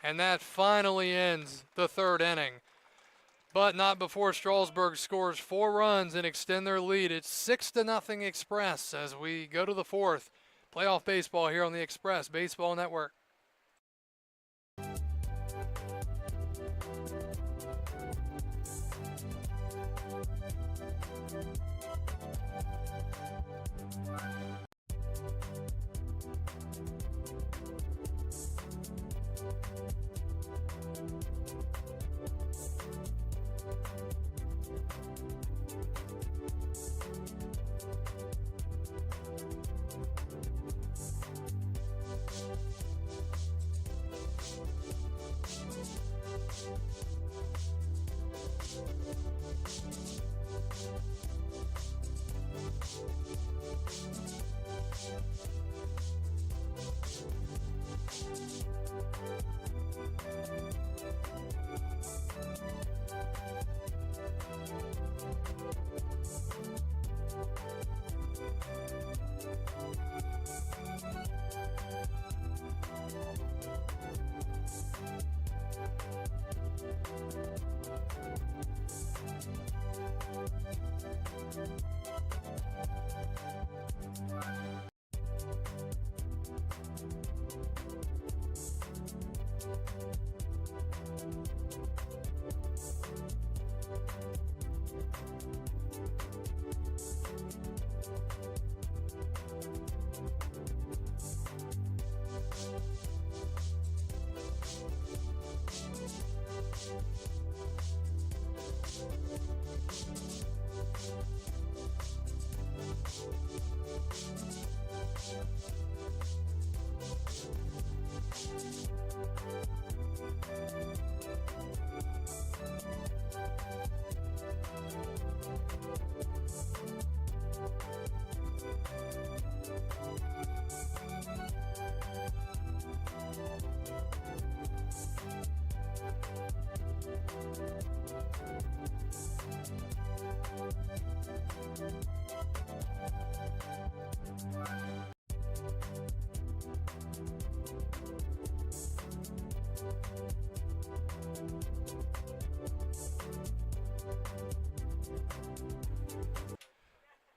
And that finally ends the 3rd inning. But not before Strasburg scores 4 runs and extend their lead. It's 6-0 Express as we go to the 4th. Playoff baseball here on the Express Baseball Network.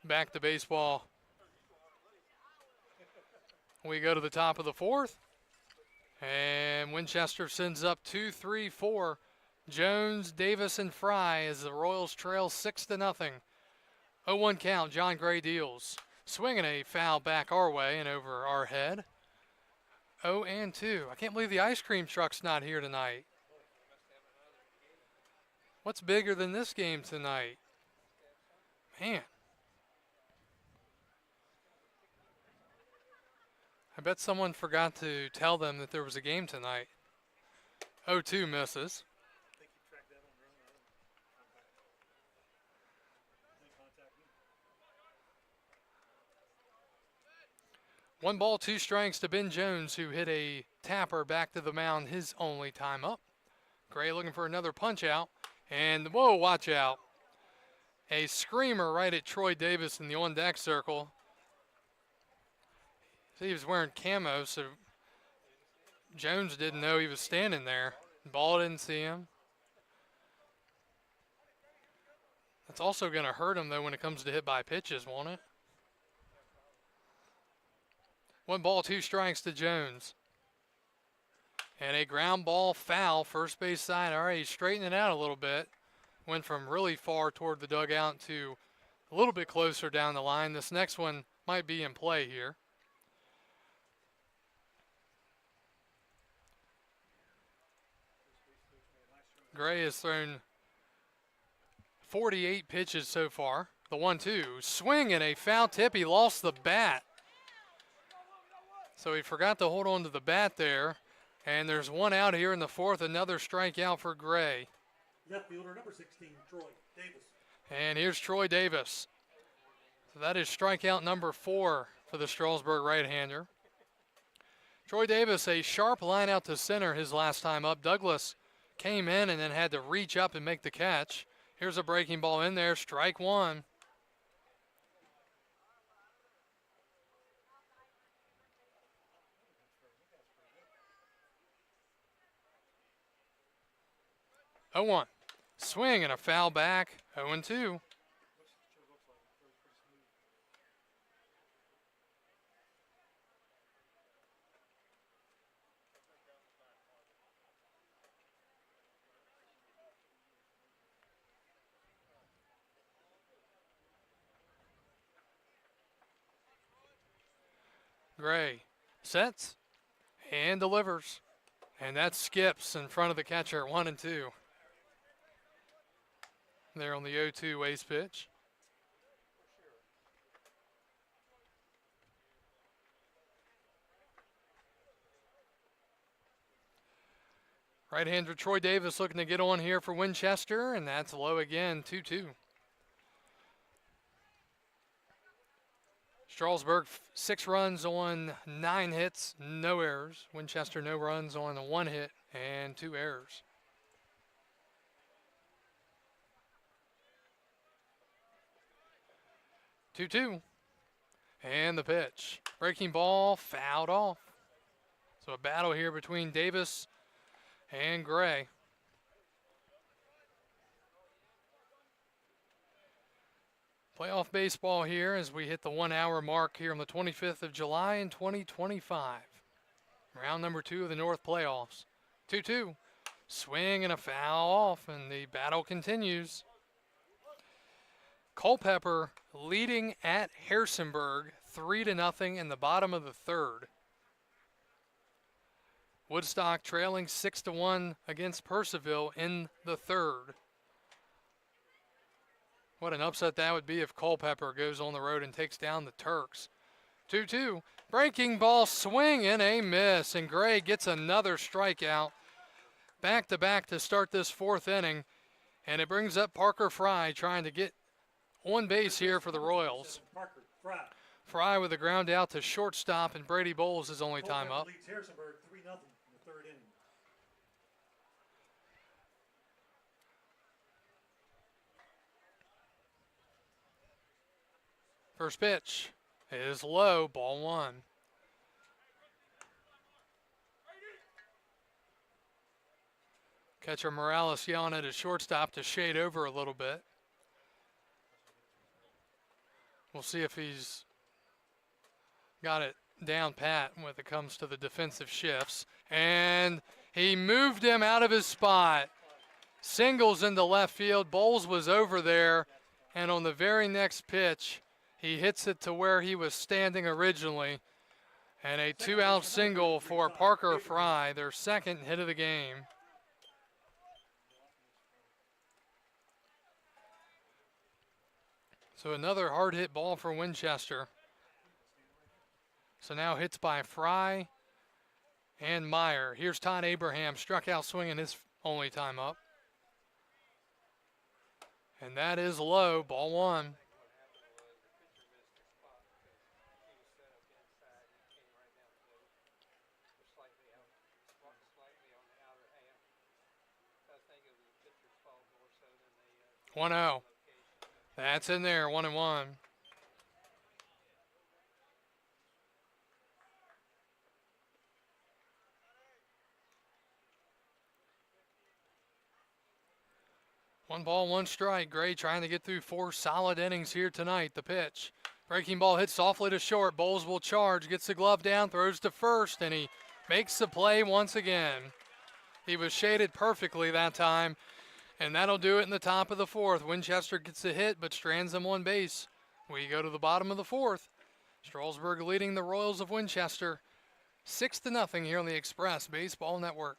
Back to baseball. We go to the top of the 4th. And Winchester sends up 2, 3, 4. Jones, Davis, and Fry as the Royals trail 6-0. 0-1 count, John Gray deals. Swinging a foul back our way and over our head. 0-2. I can't believe the ice cream truck's not here tonight. What's bigger than this game tonight? Man. I bet someone forgot to tell them that there was a game tonight. 0-2 misses. One ball, two strikes to Ben Jones, who hit a tapper back to the mound, his only time up. Gray looking for another punch out. And, whoa, watch out. A screamer right at Troy Davis in the on-deck circle. See, he was wearing camo, so Jones didn't know he was standing there. Ball didn't see him. That's also going to hurt him, though, when it comes to hit by pitches, won't it? One ball, two strikes to Jones. And a ground ball foul, first base side. All right, he's straightening it out a little bit. Went from really far toward the dugout to a little bit closer down the line. This next one might be in play here. Gray has thrown 48 pitches so far. The 1-2, swing and a foul tip. He lost the bat. So he forgot to hold on to the bat there. And there's one out here in the fourth, another strikeout for Gray. Left fielder number 16, Troy Davis. And here's Troy Davis. So that is strikeout number 4 for the Strasburg right-hander. Troy Davis, a sharp line out to center his last time up. Douglas came in and then had to reach up and make the catch. Here's a breaking ball in there, strike one. Oh, 1. Swing and a foul back. 0-2. Gray sets and delivers. And that skips in front of the catcher, 1-2. There on the 0-2 waste pitch. Right-hander Troy Davis looking to get on here for Winchester, and that's low again, 2-2. Strasburg, 6 runs on 9 hits, no errors. Winchester, no runs on 1 hit and 2 errors. Two, and the pitch. Breaking ball, fouled off. So a battle here between Davis and Gray. Playoff baseball here as we hit the 1 hour mark here on the 25th of July in 2025. Round number 2 of the North playoffs. 2-2. Swing and a foul off, and the battle continues. Culpeper leading at Harrisonburg 3-0 in the bottom of the 3rd. Woodstock trailing 6-1 against Purcellville in the 3rd. What an upset that would be if Culpeper goes on the road and takes down the Turks. 2-2. Breaking ball, swing and a miss. And Gray gets another strikeout. Back-to-back to start this 4th inning. And it brings up Parker Fry trying to get on base here for the Royals. Parker Fry. Fry with a ground out to shortstop, and Brady Bowles is only time up. Leads Harrisonburg 3-0 in the 3rd inning. First pitch is low, ball 1. Catcher Morales yelling at his shortstop to shade over a little bit. We'll see if he's got it down pat when it comes to the defensive shifts. And he moved him out of his spot. Singles into left field. Bowles was over there, and on the very next pitch, he hits it to where he was standing originally. And a 2-out single for Parker Fry, their second hit of the game. So another hard hit ball for Winchester. So now hits by Fry and Meyer. Here's Todd Abraham, struck out swinging his only time up. And that is low, ball one. One zero. That's in there, 1-1. One ball, one strike. Gray trying to get through 4 solid innings here tonight. The pitch. Breaking ball hits softly to short. Bowles will charge, gets the glove down, throws to first, and he makes the play once again. He was shaded perfectly that time, and that'll do it in the top of the 4th. Winchester gets a hit, but strands them on base. We go to the bottom of the 4th. Strasburg leading the Royals of Winchester 6-0 here on the Express Baseball Network.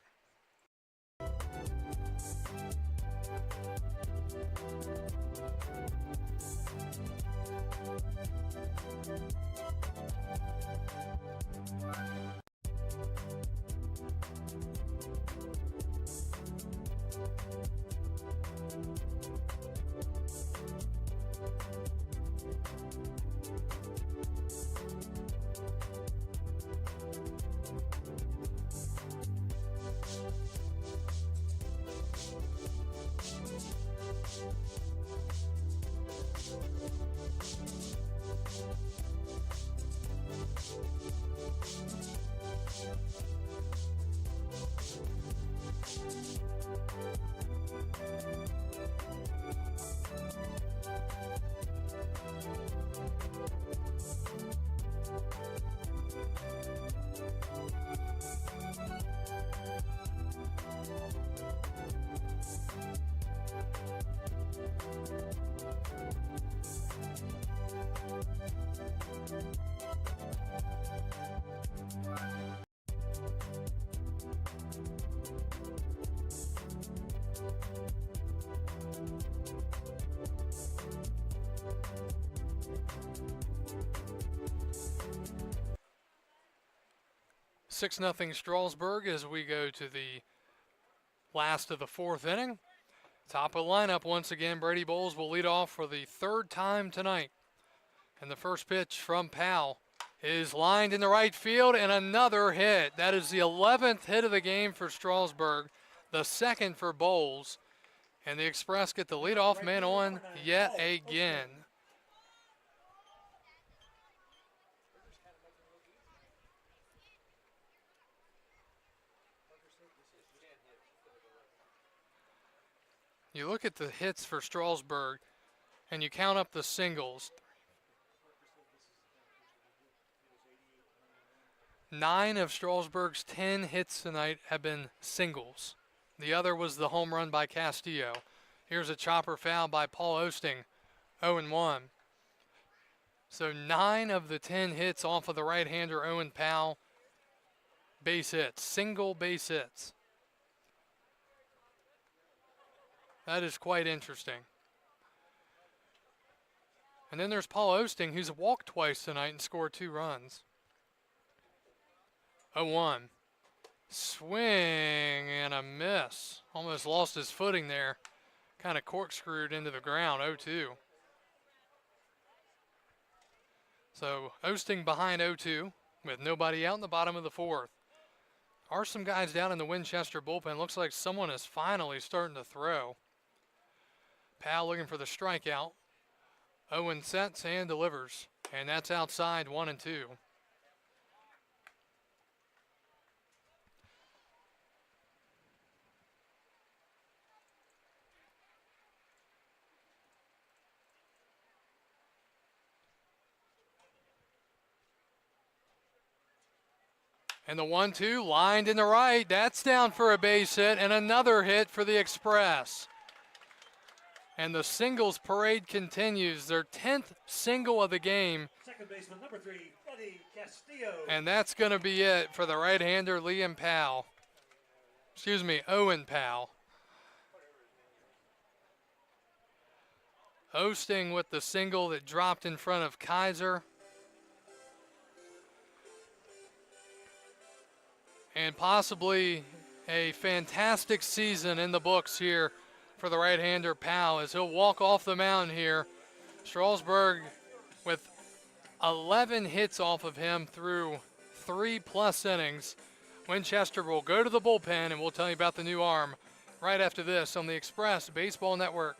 Six nothing Strasburg as we go to the last of the 4th inning. Top of the lineup once again. Brady Bowles will lead off for the 3rd time tonight. And the first pitch from Powell is lined in the right field, and another hit. That is the 11th hit of the game for Strasburg, the 2nd for Bowles. And the Express get the leadoff man on yet again. You look at the hits for Strasburg, and you count up the singles. 9 of Strasburg's 10 hits tonight have been singles. The other was the home run by Castillo. Here's a chopper foul by Paul Osting, 0-1. So 9 of the 10 hits off of the right-hander Owen Powell, base hits, single base hits. That is quite interesting. And then there's Paul Osting, who's walked twice tonight and scored 2 runs. 0-1. Swing and a miss. Almost lost his footing there. Kind of corkscrewed into the ground, 0-2. So Osting behind 0-2 with nobody out in the bottom of the 4th. Are some guys down in the Winchester bullpen. Looks like someone is finally starting to throw. Powell looking for the strikeout. Owen sets and delivers. And that's outside 1-2. And the 1-2 lined in the right. That's down for a base hit and another hit for the Express. And the singles parade continues. Their 10th single of the game. Second baseman, number 3, Eddie Castillo. And that's going to be it for the right-hander Owen Powell. Hosting with the single that dropped in front of Kaiser. And possibly a fantastic season in the books here for the right-hander Powell as he'll walk off the mound here. Strasburg with 11 hits off of him through 3+ innings. Winchester will go to the bullpen, and we'll tell you about the new arm right after this on the Express Baseball Network.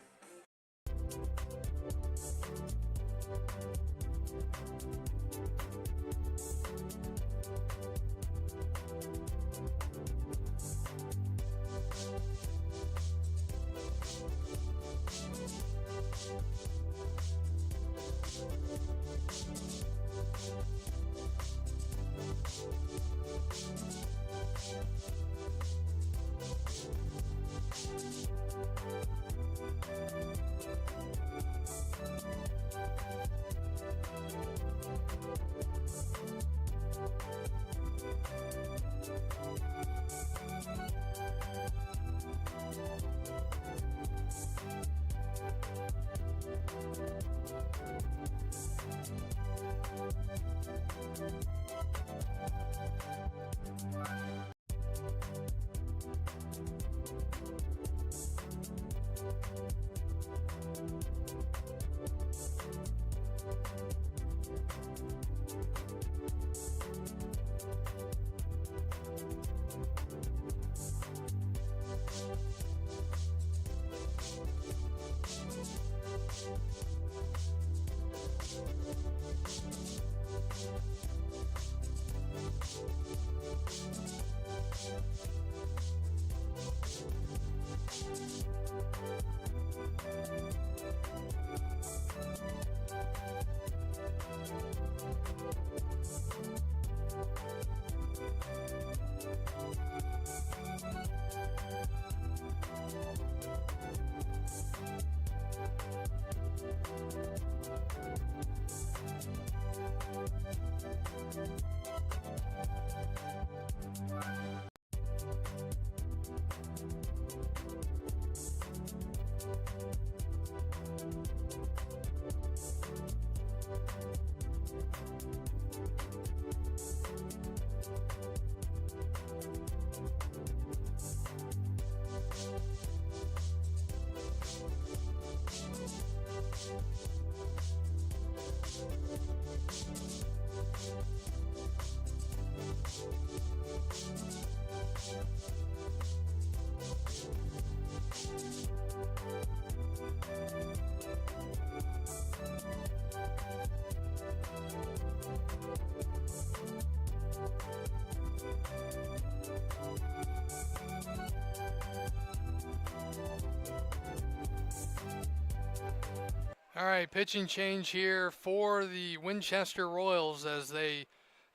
All right, pitching change here for the Winchester Royals as they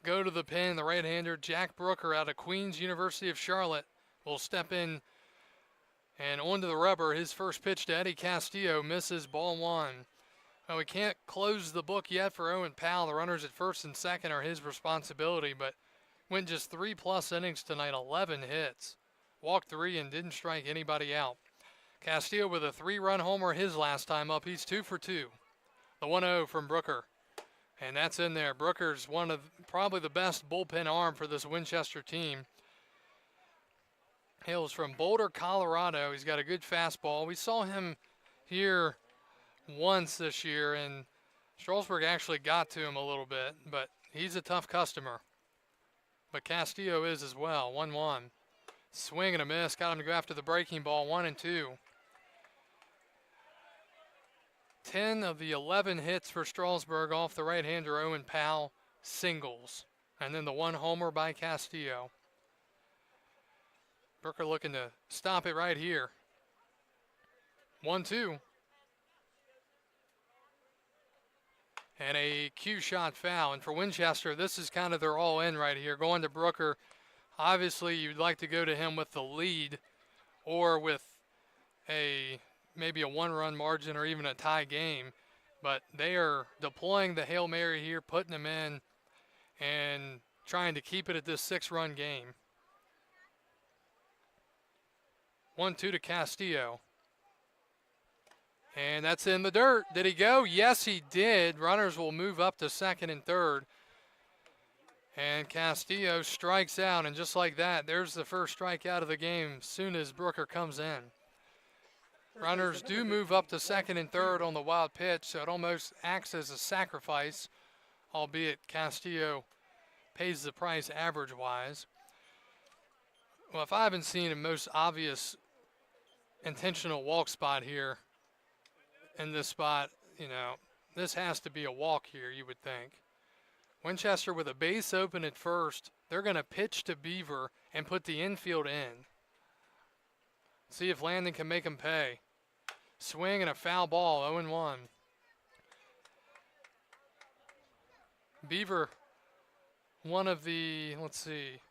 go to the pen. The right-hander Jack Brooker out of Queens University of Charlotte will step in and onto the rubber. His first pitch to Eddie Castillo misses, ball 1. Well, we can't close the book yet for Owen Powell. The runners at first and second are his responsibility, but went just 3+ innings tonight, 11 hits. Walked 3 and didn't strike anybody out. Castillo with a 3-run homer his last time up. He's 2 for 2. The 1-0 from Brooker. And that's in there. Brooker's one of probably the best bullpen arm for this Winchester team. Hails from Boulder, Colorado. He's got a good fastball. We saw him here once this year, and Strasburg actually got to him a little bit, but he's a tough customer. But Castillo is as well. 1-1. Swing and a miss. Got him to go after the breaking ball. 1-2. 10 of the 11 hits for Strasburg off the right-hander Owen Powell, singles. And then the 1 homer by Castillo. Brooker looking to stop it right here. 1-2. And a cue shot foul. And for Winchester, this is kind of their all-in right here. Going to Brooker, obviously you'd like to go to him with the lead or with maybe a one-run margin or even a tie game. But they are deploying the Hail Mary here, putting them in, and trying to keep it at this 6-run game. 1-2 to Castillo. And that's in the dirt. Did he go? Yes, he did. Runners will move up to second and third. And Castillo strikes out, and just like that, there's the first strikeout of the game as soon as Brooker comes in. Runners do move up to second and third on the wild pitch, so it almost acts as a sacrifice, albeit Castillo pays the price average-wise. Well, if I haven't seen a most obvious intentional walk spot here in this spot, you know, this has to be a walk here, you would think. Winchester with a base open at first. They're going to pitch to Beaver and put the infield in. See if Landon can make him pay. Swing and a foul ball, 0-1. Beaver, one of the, let's see,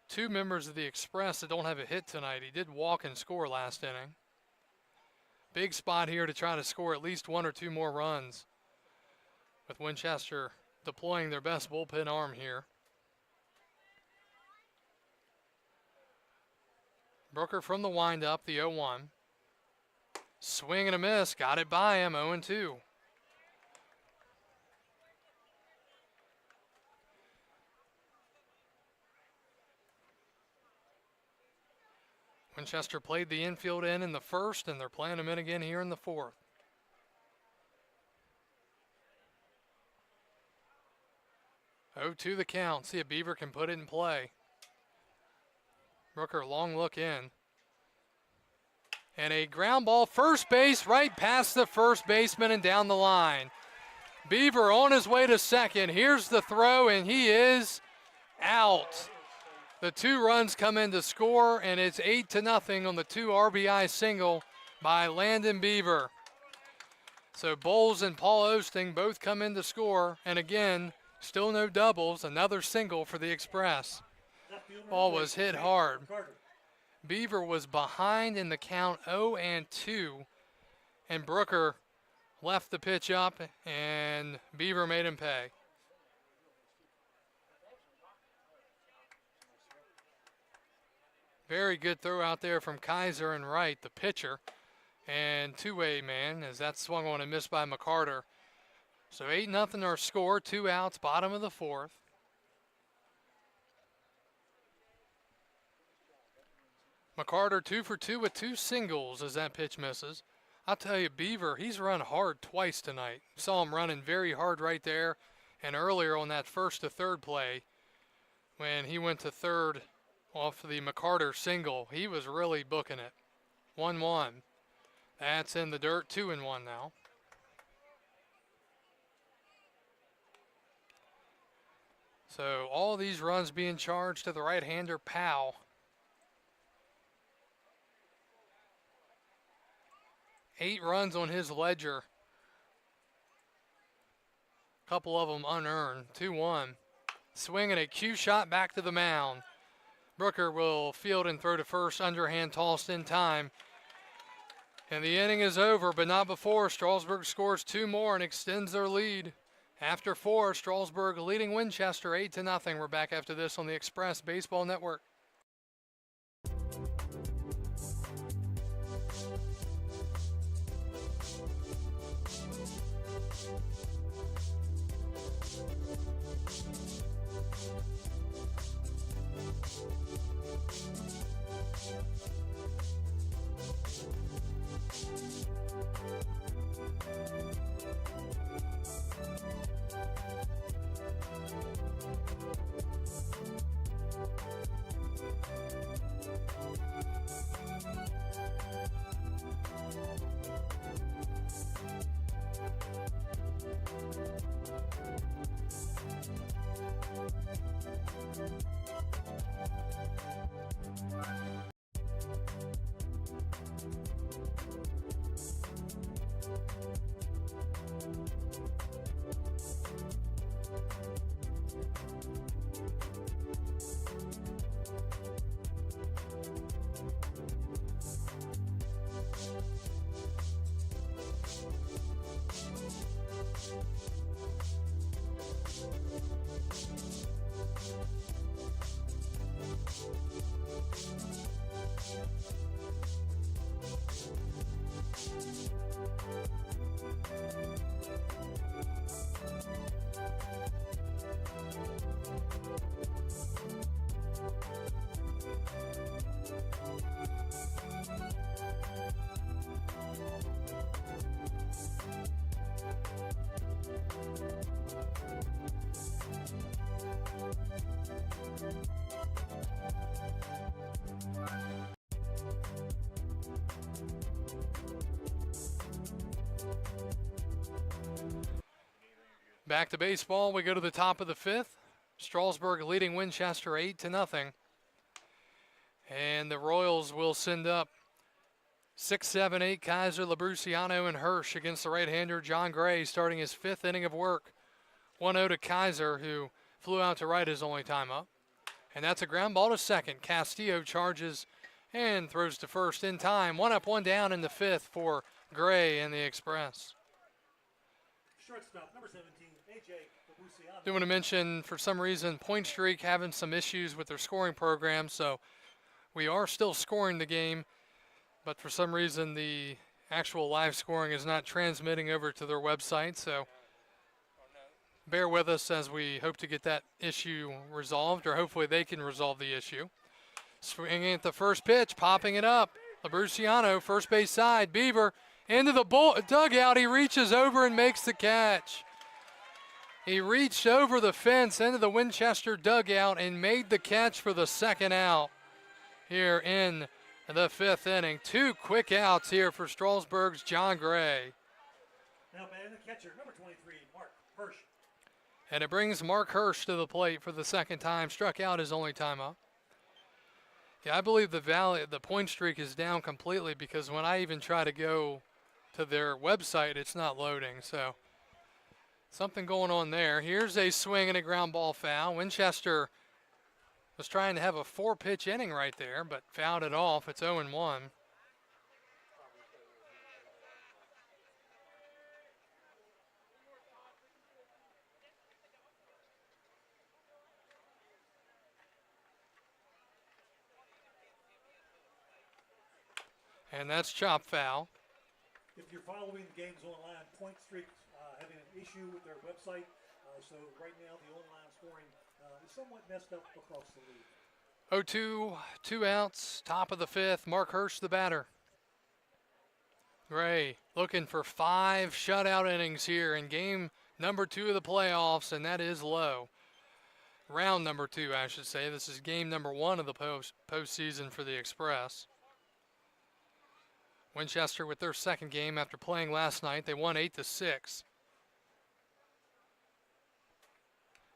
2 members of the Express that don't have a hit tonight. He did walk and score last inning. Big spot here to try to score at least 1 or 2 more runs, with Winchester deploying their best bullpen arm here. Brooker from the windup, the 0-1. Swing and a miss, got it by him, 0-2. Winchester played the infield in the first, and they're playing them in again here in the fourth. 0-2 the count. See if Beaver can put it in play. Brooker, long look in. And a ground ball, first base, right past the first baseman and down the line. Beaver on his way to second. Here's the throw, and he is out. The 2 runs come in to score, and it's 8-0 on the 2 RBI single by Landon Beaver. So Bowles and Paul Osting both come in to score, and again, still no doubles, another single for the Express. Ball was hit hard. Beaver was behind in the count 0-2, and Brooker left the pitch up, and Beaver made him pay. Very good throw out there from Kaiser and Wright, the pitcher, and two-way man, as that swung on and missed by McCarter. So 8-0 our score, 2 outs, bottom of the fourth. McCarter 2 for 2 with 2 singles as that pitch misses. I'll tell you, Beaver, he's run hard twice tonight. Saw him running very hard right there, and earlier on that first to third play, when he went to third off the McCarter single, he was really booking it. 1-1. That's in the dirt, 2-1 now. So all these runs being charged to the right-hander, Powell. 8 runs on his ledger. A couple of them unearned. 2-1. Swinging a cue shot back to the mound. Brooker will field and throw to first, underhand tossed in time. And the inning is over, but not before. Strasburg scores 2 more and extends their lead. After 4, Strasburg leading Winchester 8-0. We're back after this on the Express Baseball Network. Back to baseball, we go to the top of the 5th. Strasburg leading Winchester 8-0. And the Royals will send up 6, 7, 8 Kaiser, Labruciano, and Hirsch against the right-hander John Gray, starting his 5th inning of work. 1-0 to Kaiser, who flew out to right his only time up. And that's a ground ball to second. Castillo charges and throws to first in time. 1 up, 1 down in the 5th for Gray and the Express. Shortstop, number 17, A.J. Luciano. Do want to mention, for some reason, Point Streak having some issues with their scoring program, so we are still scoring the game, but for some reason the actual live scoring is not transmitting over to their website, so bear with us as we hope to get that issue resolved, or hopefully they can resolve the issue. Swinging at the first pitch, popping it up. Labruciano, first base side. Beaver into the dugout. He reaches over and makes the catch. He reached over the fence into the Winchester dugout and made the catch for the second out here in the 5th inning. 2 quick outs here for Strasburg's John Gray. Now batting the catcher, number 23, Mark Hirsch. And it brings Mark Hirsch to the plate for the second time. Struck out his only time up. Yeah, I believe the point streak is down completely, because when I even try to go to their website, it's not loading. So something going on there. Here's a swing and a ground ball foul. Winchester was trying to have a 4-pitch inning right there, but fouled it off. It's 0-1. And that's chop foul. If you're following the games online, Point Streak having an issue with their website. So right now the online scoring is somewhat messed up across the league. 0-2, 2 outs, top of the 5th. Mark Hirsch, the batter. Gray looking for 5 shutout innings here in game number 2 of the playoffs, and that is low. Round number 2, I should say. This is game number 1 of the postseason for the Express. Winchester with their second game after playing last night. They won 8-6.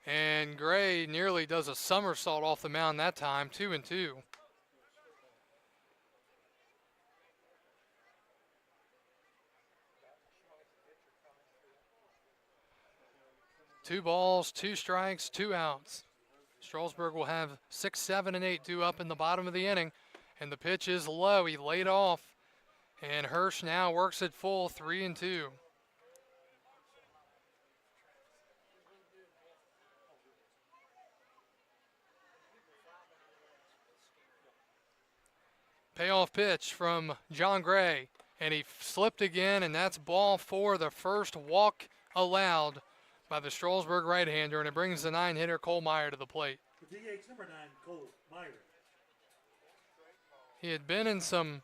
And Gray nearly does a somersault off the mound that time, 2-2. 2 balls, 2 strikes, 2 outs. Strasburg will have 6, 7, and 8 due up in the bottom of the inning. And the pitch is low. He laid off. And Hirsch now works it full, 3-2. Payoff pitch from John Gray, and he slipped again, and that's ball 4, the first walk allowed by the Strasburg right-hander, and it brings the 9-hitter Cole Meyer to the plate. The DH, number 9, Cole Meyer. He had been in some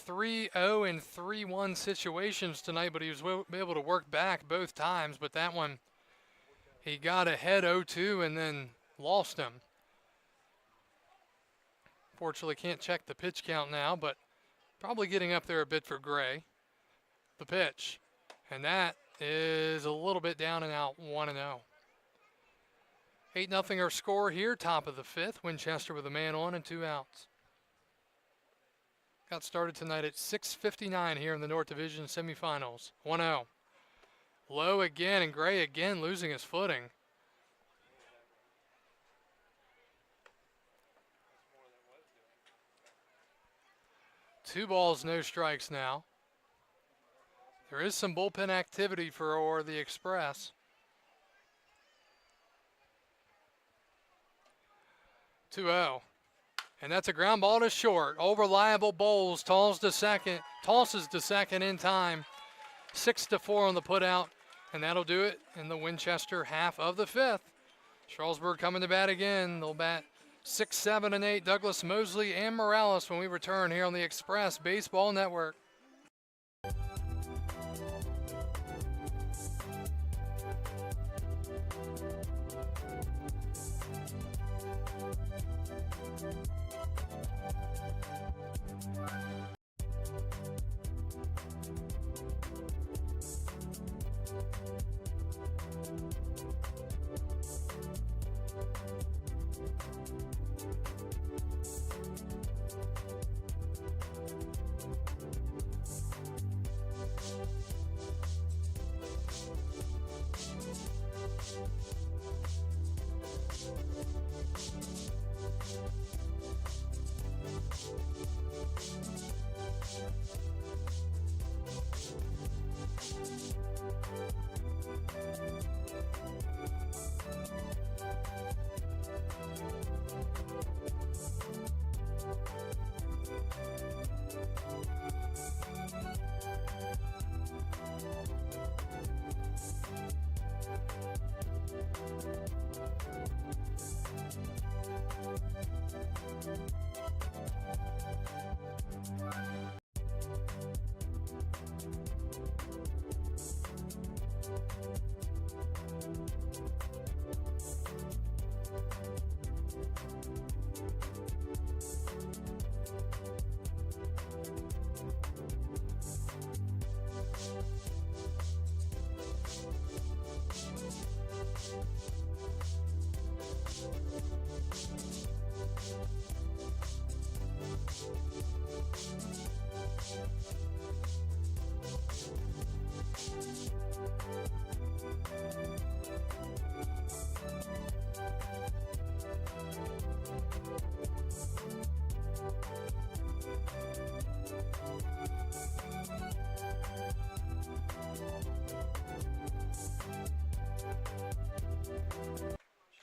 3-0 and 3-1 situations tonight, but he was able to work back both times. But that one, he got ahead 0-2 and then lost him. Fortunately, can't check the pitch count now, but probably getting up there a bit for Gray. The pitch, and that is a little bit down and out, 1-0. 8-0 our score here, top of the 5th. Winchester with a man on and 2 outs. Got started tonight at 6:59 here in the North Division semifinals. 1-0. Low again, and Gray again losing his footing. Two balls, no strikes now. There is some bullpen activity for the Express. 2-0. And that's a ground ball to short. Over-liable Bowles tosses to second in time. 6-4 on the putout, and that'll do it in the Winchester half of the 5th. Strasburg coming to bat again. They'll bat 6, 7, and 8. Douglas, Mosley, and Morales when we return here on the Express Baseball Network.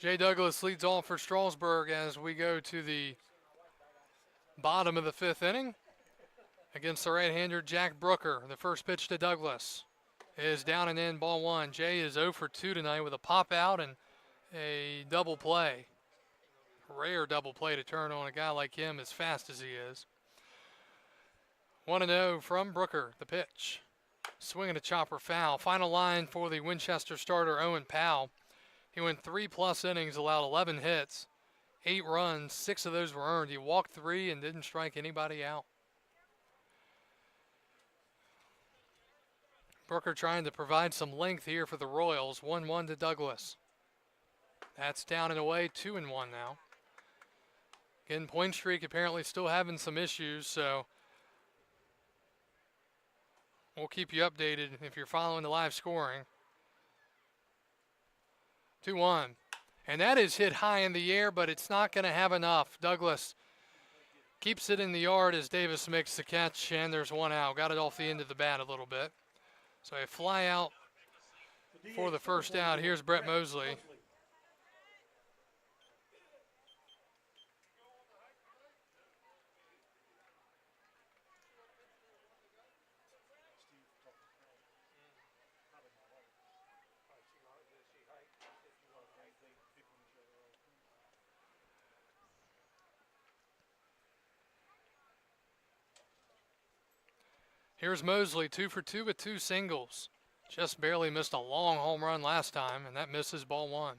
Jay Douglas leads off for Strasburg as we go to the bottom of the 5th inning against the right-hander Jack Brooker. The first pitch to Douglas is down and in, ball 1. Jay is 0 for 2 tonight with a pop out and a double play. Rare double play to turn on a guy like him as fast as he is. 1-0 from Brooker, the pitch. Swinging a chopper foul. Final line for the Winchester starter, Owen Powell. He went 3+ innings, allowed 11 hits, 8 runs, 6 of those were earned. He walked 3 and didn't strike anybody out. Brooker trying to provide some length here for the Royals. 1-1 to Douglas. That's down and away, 2-1 now. Again, point streak apparently still having some issues, so we'll keep you updated if you're following the live scoring. 2-1. And that is hit high in the air, but it's not going to have enough. Douglas keeps it in the yard as Davis makes the catch, and there's 1 out. Got it off the end of the bat a little bit. So a fly out for the first out. Here's Brett Mosley. Here's Mosley, 2 for 2 with 2 singles. Just barely missed a long home run last time, and that misses, ball 1.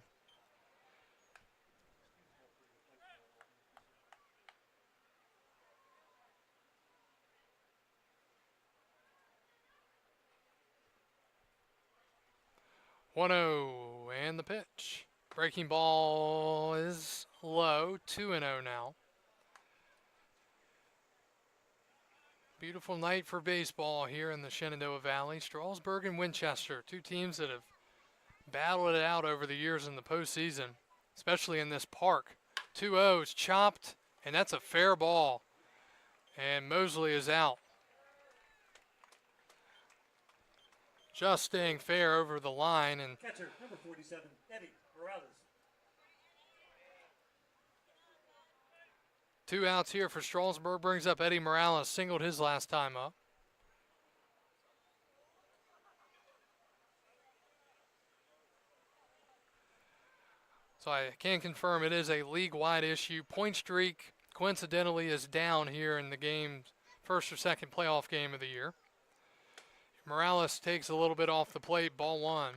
And the pitch. Breaking ball is low, 2-0 now. Beautiful night for baseball here in the Shenandoah Valley. Strasburg and Winchester, 2 teams that have battled it out over the years in the postseason, especially in this park. 2-0's chopped, and that's a fair ball. And Mosley is out. Just staying fair over the line. And catcher, number 47, Eddie Morales. 2 outs here for Strasburg. Brings up Eddie Morales. Singled his last time up. So I can confirm it is a league-wide issue. Point streak, coincidentally, is down here in the game, first or second playoff game of the year. Morales takes a little bit off the plate, ball 1.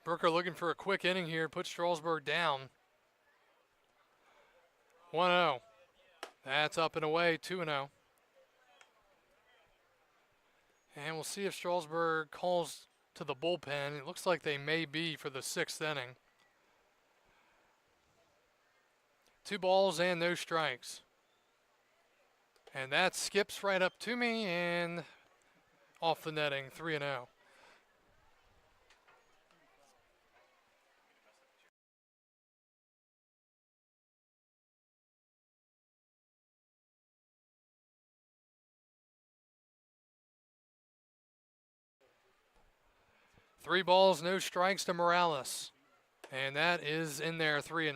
Brooker looking for a quick inning here, puts Strasburg down. 1-0. That's up and away, 2-0. And we'll see if Strasburg calls to the bullpen. It looks like they may be for the 6th inning. 2 balls and no strikes. And that skips right up to me and off the netting, 3-0. Three balls, no strikes to Morales. And that is in there, 3-1.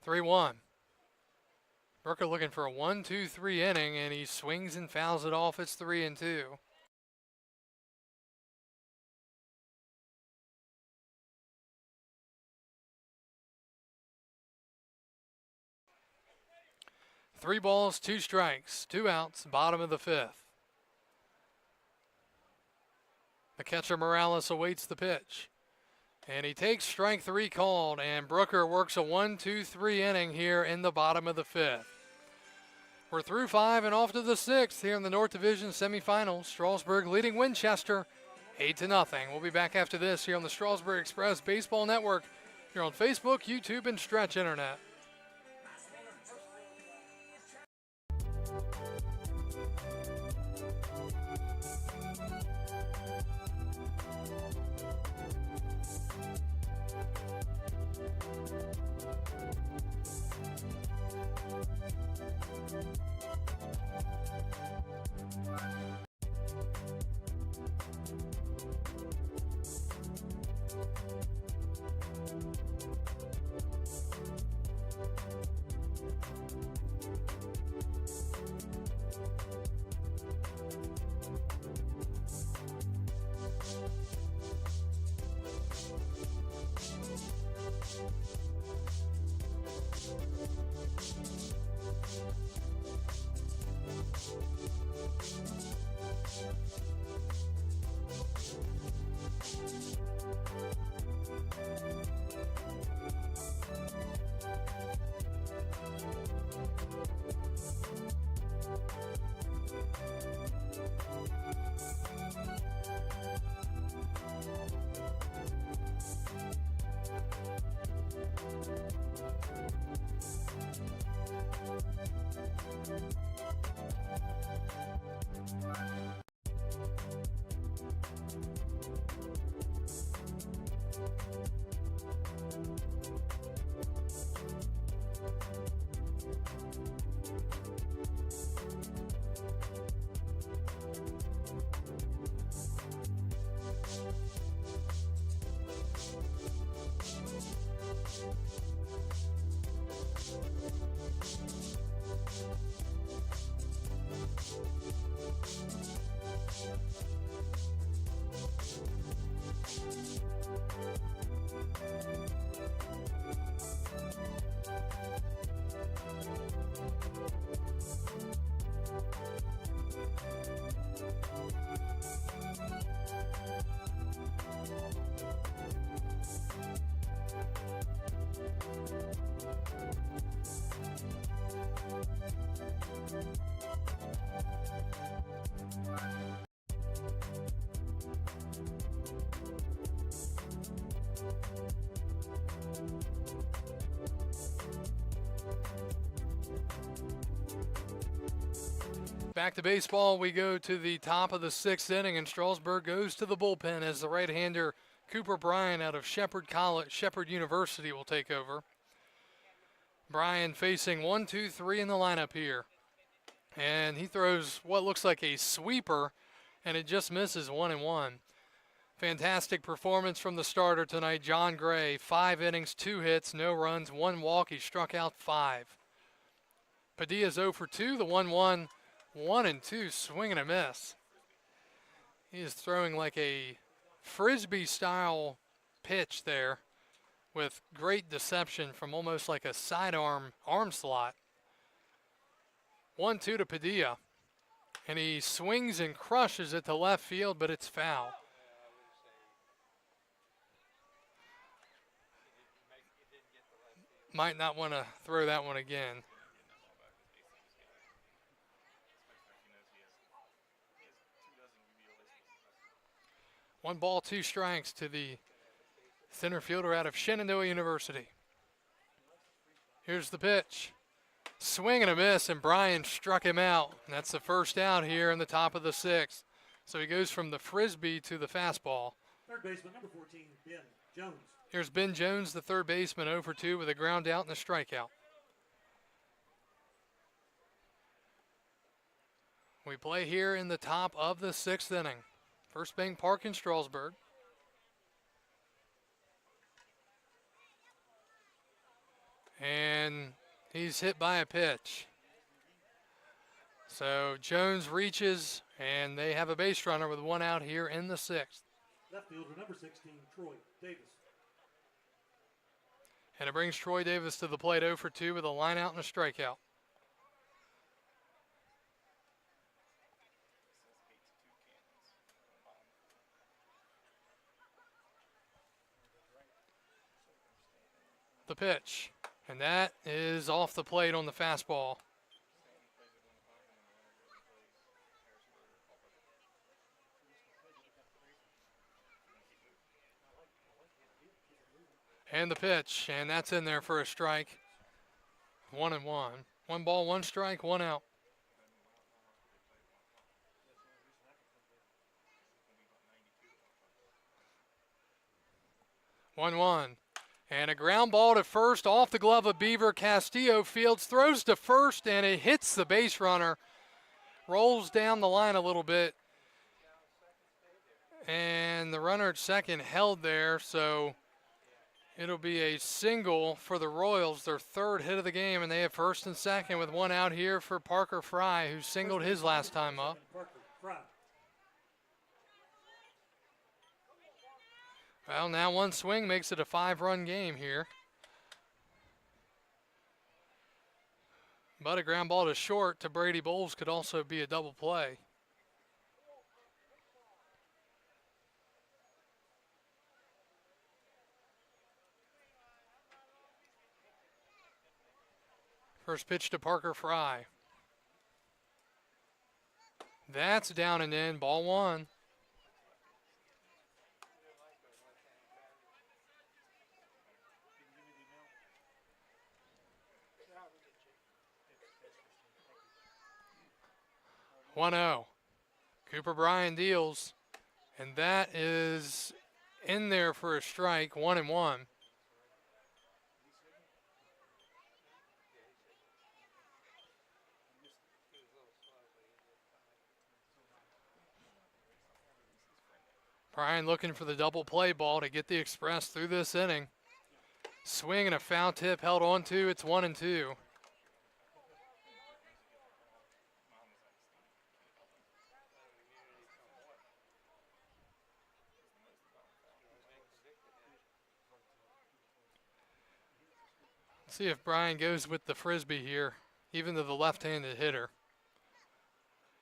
3-1. Burker looking for a 1-2-3 inning, and he swings and fouls it off. It's 3-2. Three balls, 2 strikes, 2 outs, bottom of the 5th. The catcher Morales awaits the pitch. And he takes strike 3 called, and Brooker works a 1-2-3 inning here in the bottom of the 5th. We're through 5 and off to the 6th here in the North Division semifinals. Strasburg leading Winchester 8-0. We'll be back after this here on the Strasburg Express Baseball Network here on Facebook, YouTube, and Stretch Internet. Back to baseball, we go to the top of the 6th inning, and Strasburg goes to the bullpen as the right-hander Cooper Bryan out of Shepherd University will take over. Bryan facing 1-2-3 in the lineup here. And he throws what looks like a sweeper, and it just misses 1-1. Fantastic performance from the starter tonight, John Gray. 5 innings, 2 hits, no runs, 1 walk. He struck out 5. Padilla's 0 for 2, the 1-1. 1-2, swing and a miss. He is throwing like a Frisbee-style pitch there with great deception from almost like a sidearm arm slot. 1-2 to Padilla. And he swings and crushes it to left field, but it's foul. might not want to throw that one again. One ball, two strikes to the center fielder out of Shenandoah University. Here's the pitch. Swing and a miss, and Brian struck him out. And that's the first out here in the top of the sixth. So he goes from the frisbee to the fastball. Third baseman, number 14, Ben Jones. Here's Ben Jones, the third baseman, 0 for 2 with a ground out and a strikeout. We play here in the top of the sixth inning. First Bank Park in Strasburg. And he's hit by a pitch. So Jones reaches, and they have a base runner with one out here in the sixth. Left fielder, number 16, Troy Davis. And it brings Troy Davis to the plate 0 for 2 with a line out and a strikeout. The pitch, and that is off the plate on the fastball. And the pitch, and that's in there for a strike. 1-1. 1 ball, 1 strike, 1 out. One. And a ground ball to first off the glove of Beaver. Castillo Fields throws to first, and it hits the base runner. Rolls down the line a little bit. And the runner at second held there, so it'll be a single for the Royals, their third hit of the game, and they have first and second with one out here for Parker Fry, who singled his last time up. Well, now one swing makes it a 5-run game here. But a ground ball to short to Brady Bowles could also be a double play. First pitch to Parker Fry. That's down and in, ball 1. Cooper Bryan deals, and that is in there for a strike, 1-1. Bryan looking for the double play ball to get the Express through this inning. Swing and a foul tip held on to. It's 1-2. See if Bryan goes with the frisbee here, even to the left-handed hitter.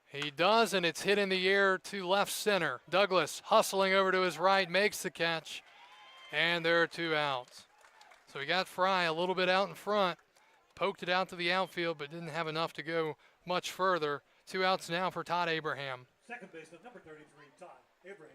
He does, and it's hit in the air to left center. Douglas hustling over to his right, makes the catch, and there are 2 outs. So we got Fry a little bit out in front, poked it out to the outfield, but didn't have enough to go much further. 2 outs now for Todd Abraham. Second baseman, number 33, Todd Abraham.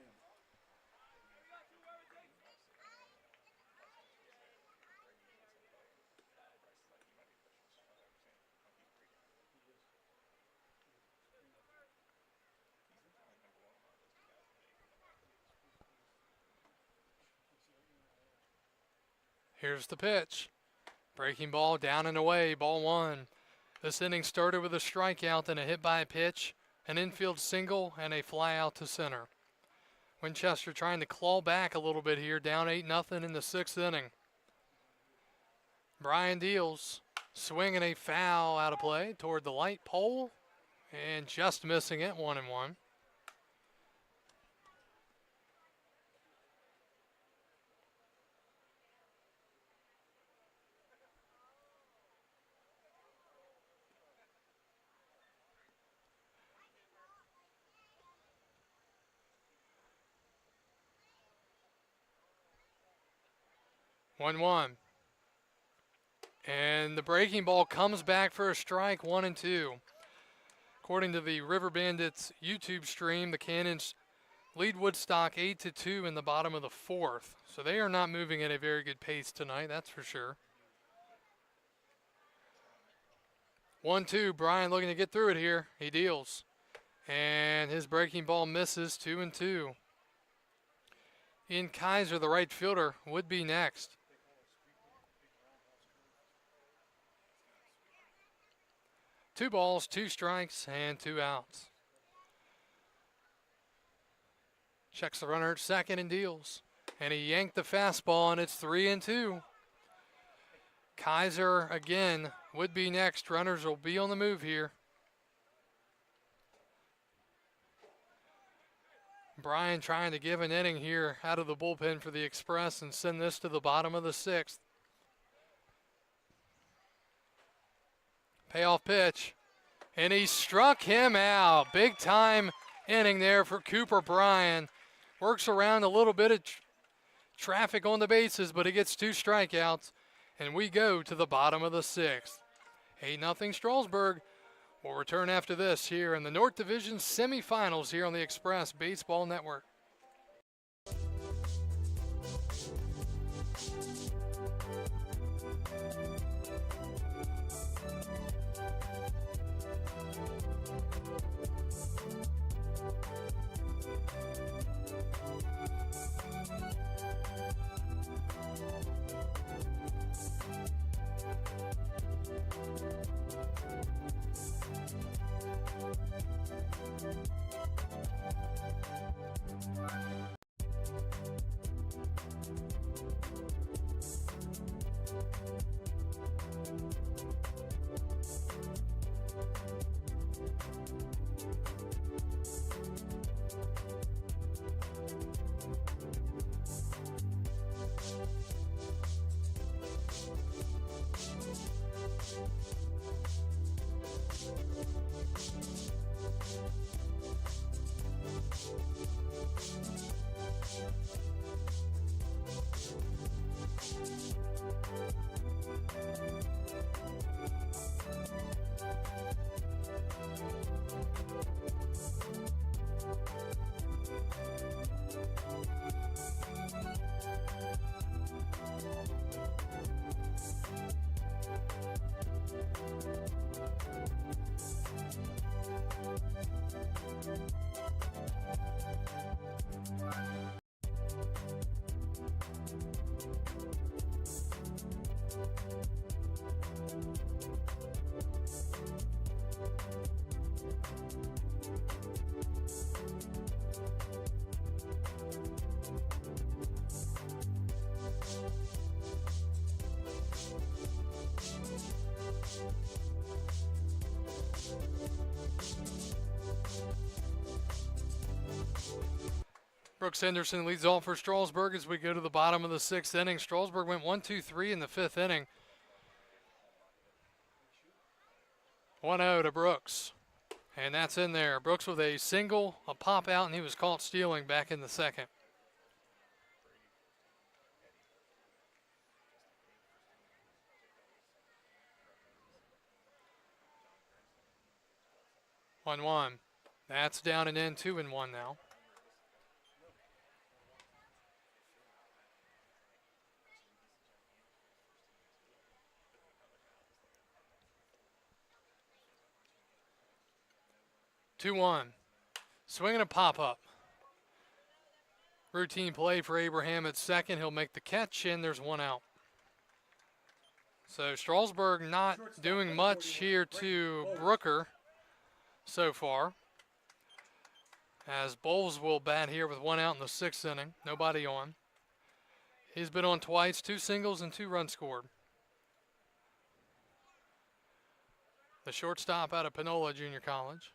Here's the pitch. Breaking ball down and away, ball 1. This inning started with a strikeout, then a hit by a pitch, an infield single, and a fly out to center. Winchester trying to claw back a little bit here, down 8-0 in the 6th inning. Bryan deals, swinging a foul out of play toward the light pole, and just missing it, 1-1. One. And the breaking ball comes back for a strike, 1-2. According to the River Bandits YouTube stream, the Cannons lead Woodstock 8-2 in the bottom of the fourth. So they are not moving at a very good pace tonight, that's for sure. 1-2, Brian looking to get through it here. He deals. And his breaking ball misses, 2-2. Ian Kaiser, the right fielder, would be next. Two balls, two strikes, and 2 outs. Checks the runner at second and deals. And he yanked the fastball, and it's 3-2. Kaiser, again, would be next. Runners will be on the move here. Brian trying to give an inning here out of the bullpen for the Express and send this to the bottom of the sixth. Payoff pitch. And he struck him out. Big time inning there for Cooper Bryan. Works around a little bit of traffic on the bases, but he gets 2 strikeouts. And we go to the bottom of the sixth. 8-0 Strasburg. We'll return after this here in the North Division semifinals here on the Express Baseball Network. Brooks Henderson leads off for Strasburg as we go to the bottom of the sixth inning. Strasburg went 1-2-3 in the fifth inning. 1-0 to Brooks. And that's in there. Brooks with a single, a pop out, and he was caught stealing back in the second. One. That's down and in, 2-1 now. Swinging a pop-up. Routine play for Abraham at second. He'll make the catch, and there's 1 out. So Strasburg not doing much here to Brooker so far, as Bowles will bat here with 1 out in the sixth inning. Nobody on. He's been on twice, 2 singles and 2 runs scored. The shortstop out of Panola Junior College.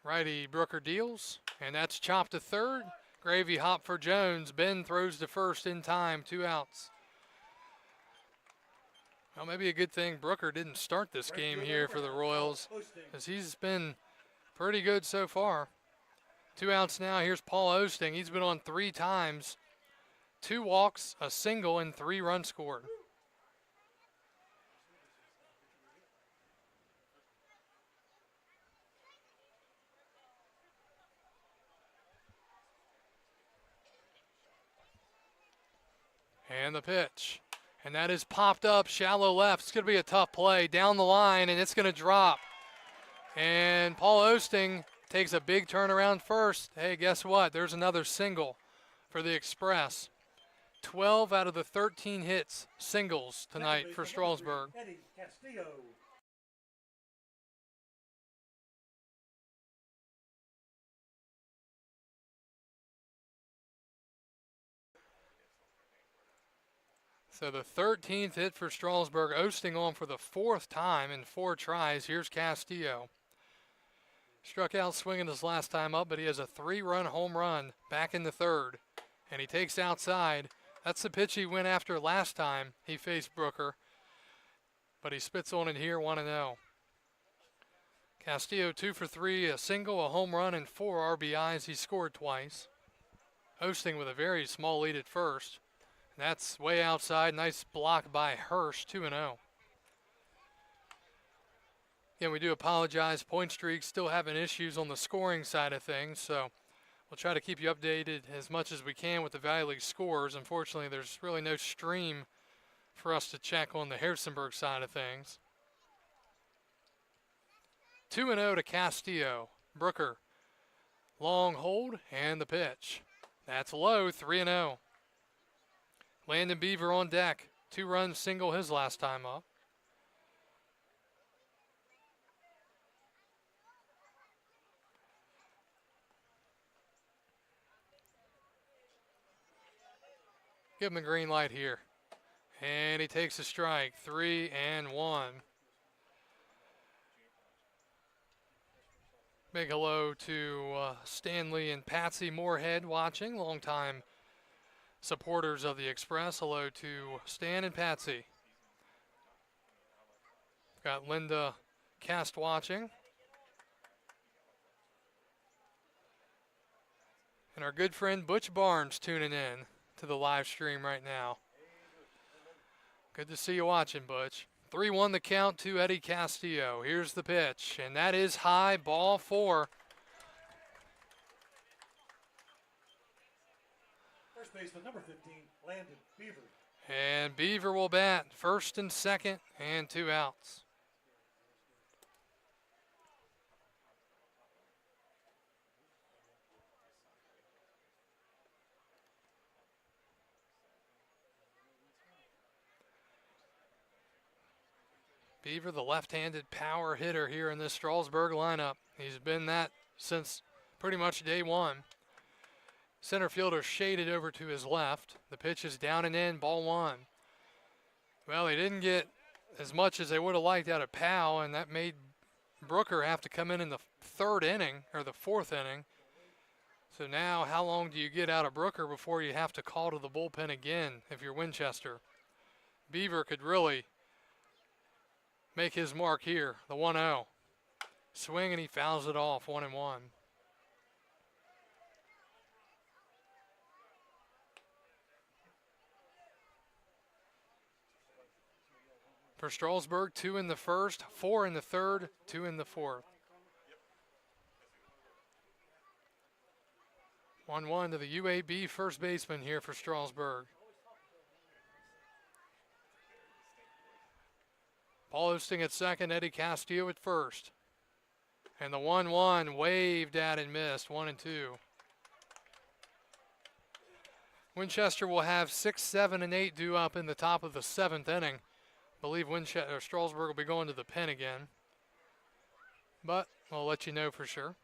Righty Brooker deals, and that's chopped to third. Gravy hop for Jones. Ben throws to first in time, 2 outs. Well, maybe a good thing Brooker didn't start this game here for the Royals, as he's been pretty good so far. 2 outs now. Here's Paul Osting. He's been on 3 times 2 walks, a single, and 3 runs scored. And the pitch. And that is popped up, shallow left. It's going to be a tough play down the line, and it's going to drop. And Paul Osting takes a big turnaround first. Hey, guess what? There's another single for the Express. 12 out of the 13 hits, singles tonight for Strasburg. Eddie Castillo. So the 13th hit for Strasburg, Osting on for the 4th time in 4 tries. Here's Castillo. Struck out swinging his last time up, but he has a 3-run home run back in the 3rd. And he takes outside. That's the pitch he went after last time he faced Brooker. But he spits on it here, 1-0. Castillo 2 for 3, a single, a home run, and 4 RBIs. He scored twice. Osting with a very small lead at first. That's way outside. Nice block by Hirsch, 2-0. Again, we do apologize. Point streaks still having issues on the scoring side of things, so we'll try to keep you updated as much as we can with the Valley League scores. Unfortunately, there's really no stream for us to check on the Harrisonburg side of things. 2-0 to Castillo. Brooker, long hold, and the pitch. That's low, 3-0. Landon Beaver on deck. 2-run single his last time up. Give him a green light here. And he takes a strike. 3-1. Big hello to Stanley and Patsy Moorhead watching, longtime supporters of the Express. Hello to Stan and Patsy. Got Linda Cast watching. And our good friend Butch Barnes tuning in to the live stream right now. Good to see you watching, Butch. 3-1 the count to Eddie Castillo. Here's the pitch, and that is high, ball 4. First baseman, number 15, Landon Beaver. And Beaver will bat first and second, and 2 outs. Beaver, the left-handed power hitter here in this Strasburg lineup. He's been that since pretty much day one. Center fielder shaded over to his left. The pitch is down and in, ball 1. Well, he didn't get as much as they would have liked out of Powell, and that made Brooker have to come in the 3rd inning, or the 4th inning. So now, how long do you get out of Brooker before you have to call to the bullpen again if you're Winchester? Beaver could really make his mark here, the 1-0. Swing, and he fouls it off, 1-1. For Strasburg, 2 in the 1st, 4 in the 3rd, 2 in the 4th. 1-1 to the UAB first baseman here for Strasburg. Paul Osting at second, Eddie Castillo at first. And the 1-1 waved at and missed, 1-2. Winchester will have 6, 7, and 8 due up in the top of the 7th inning. I believe Strasburg will be going to the pen again. But I'll let you know for sure.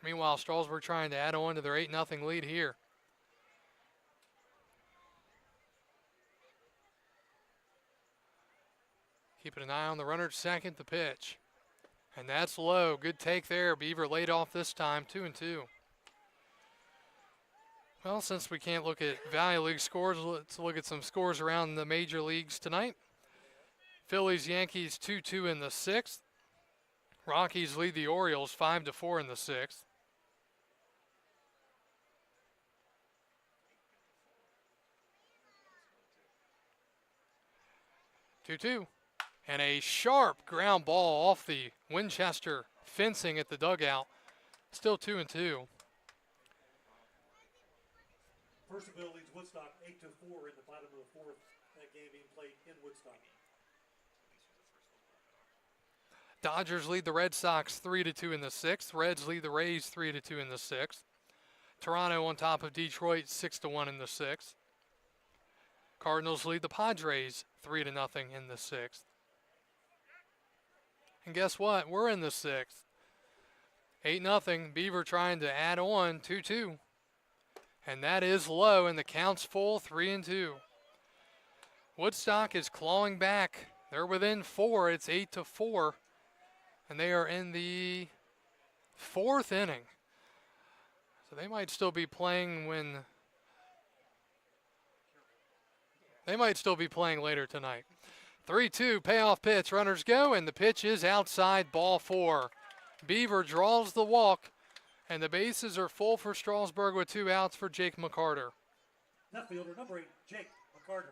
Meanwhile, Strasburg trying to add on to their 8-0 lead here. Keeping an eye on the runner at second, the pitch. And that's low. Good take there. Beaver laid off this time, 2-2. Well, since we can't look at Valley League scores, let's look at some scores around the major leagues tonight. Phillies, Yankees 2-2 in the 6th. Rockies lead the Orioles 5-4 in the 6th. 2-2. And a sharp ground ball off the Winchester fencing at the dugout. Still 2-2. Purcellville leads Woodstock 8-4 in the bottom of the fourth. That game being played in Woodstock. Dodgers lead the Red Sox 3-2 in the sixth. Reds lead the Rays 3-2 in the sixth. Toronto on top of Detroit 6-1 in the sixth. Cardinals lead the Padres 3-0 in the sixth. And guess what? We're in the sixth. 8-0. Beaver trying to add on 2-2. And that is low, and the count's full 3-2. Woodstock is clawing back. They're within 4. It's 8-4. And they are in the fourth inning. So they might still be playing later tonight. 3-2, payoff pitch, runners go, and the pitch is outside, ball 4. Beaver draws the walk, and the bases are full for Strasburg with 2 outs for Jake McCarter. Left fielder number 8, Jake McCarter.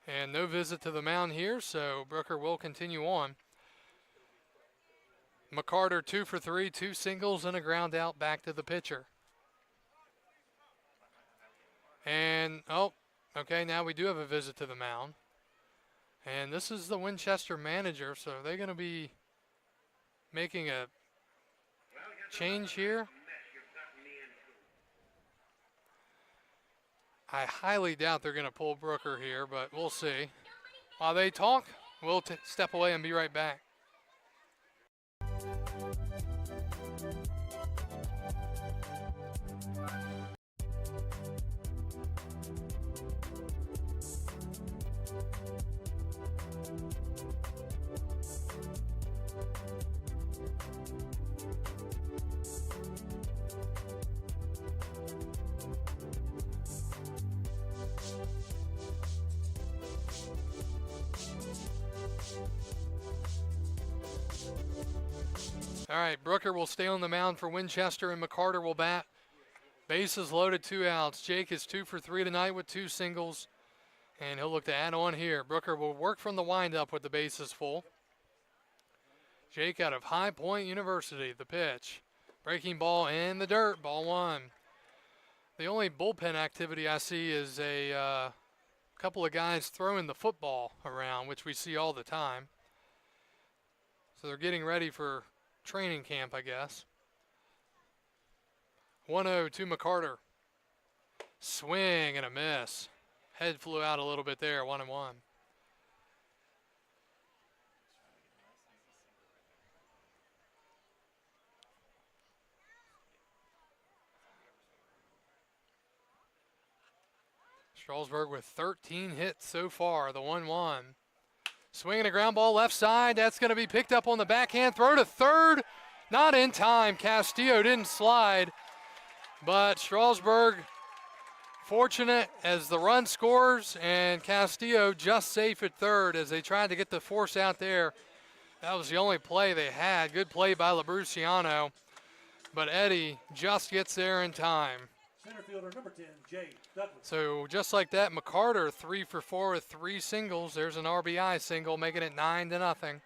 And no visit to the mound here, so Brooker will continue on. McCarter 2 for 3, 2 singles and a ground out back to the pitcher. And, okay, now we do have a visit to the mound. And this is the Winchester manager, so they're going to be making a change here. I highly doubt they're going to pull Brooker here, but we'll see. While they talk, we'll step away and be right back. All right, Brooker will stay on the mound for Winchester, and McCarter will bat. Bases loaded, 2 outs. Jake is 2 for 3 tonight with 2 singles, and he'll look to add on here. Brooker will work from the windup with the bases full. Jake out of High Point University, the pitch. Breaking ball in the dirt, ball 1. The only bullpen activity I see is a couple of guys throwing the football around, which we see all the time. So they're getting ready for training camp, I guess. 1-0 to McCarter. Swing and a miss. Head flew out a little bit there, 1-1. Strasburg with 13 hits so far, the 1-1. Swinging a ground ball left side. That's going to be picked up on the backhand. Throw to third. Not in time. Castillo didn't slide. But Strasburg fortunate as the run scores, and Castillo just safe at third as they tried to get the force out there. That was the only play they had. Good play by Labruciano. But Eddie just gets there in time. Center fielder number 10, Jay Douglas. So just like that, McCarter 3 for 4 with 3 singles. There's an RBI single, making it 9-0.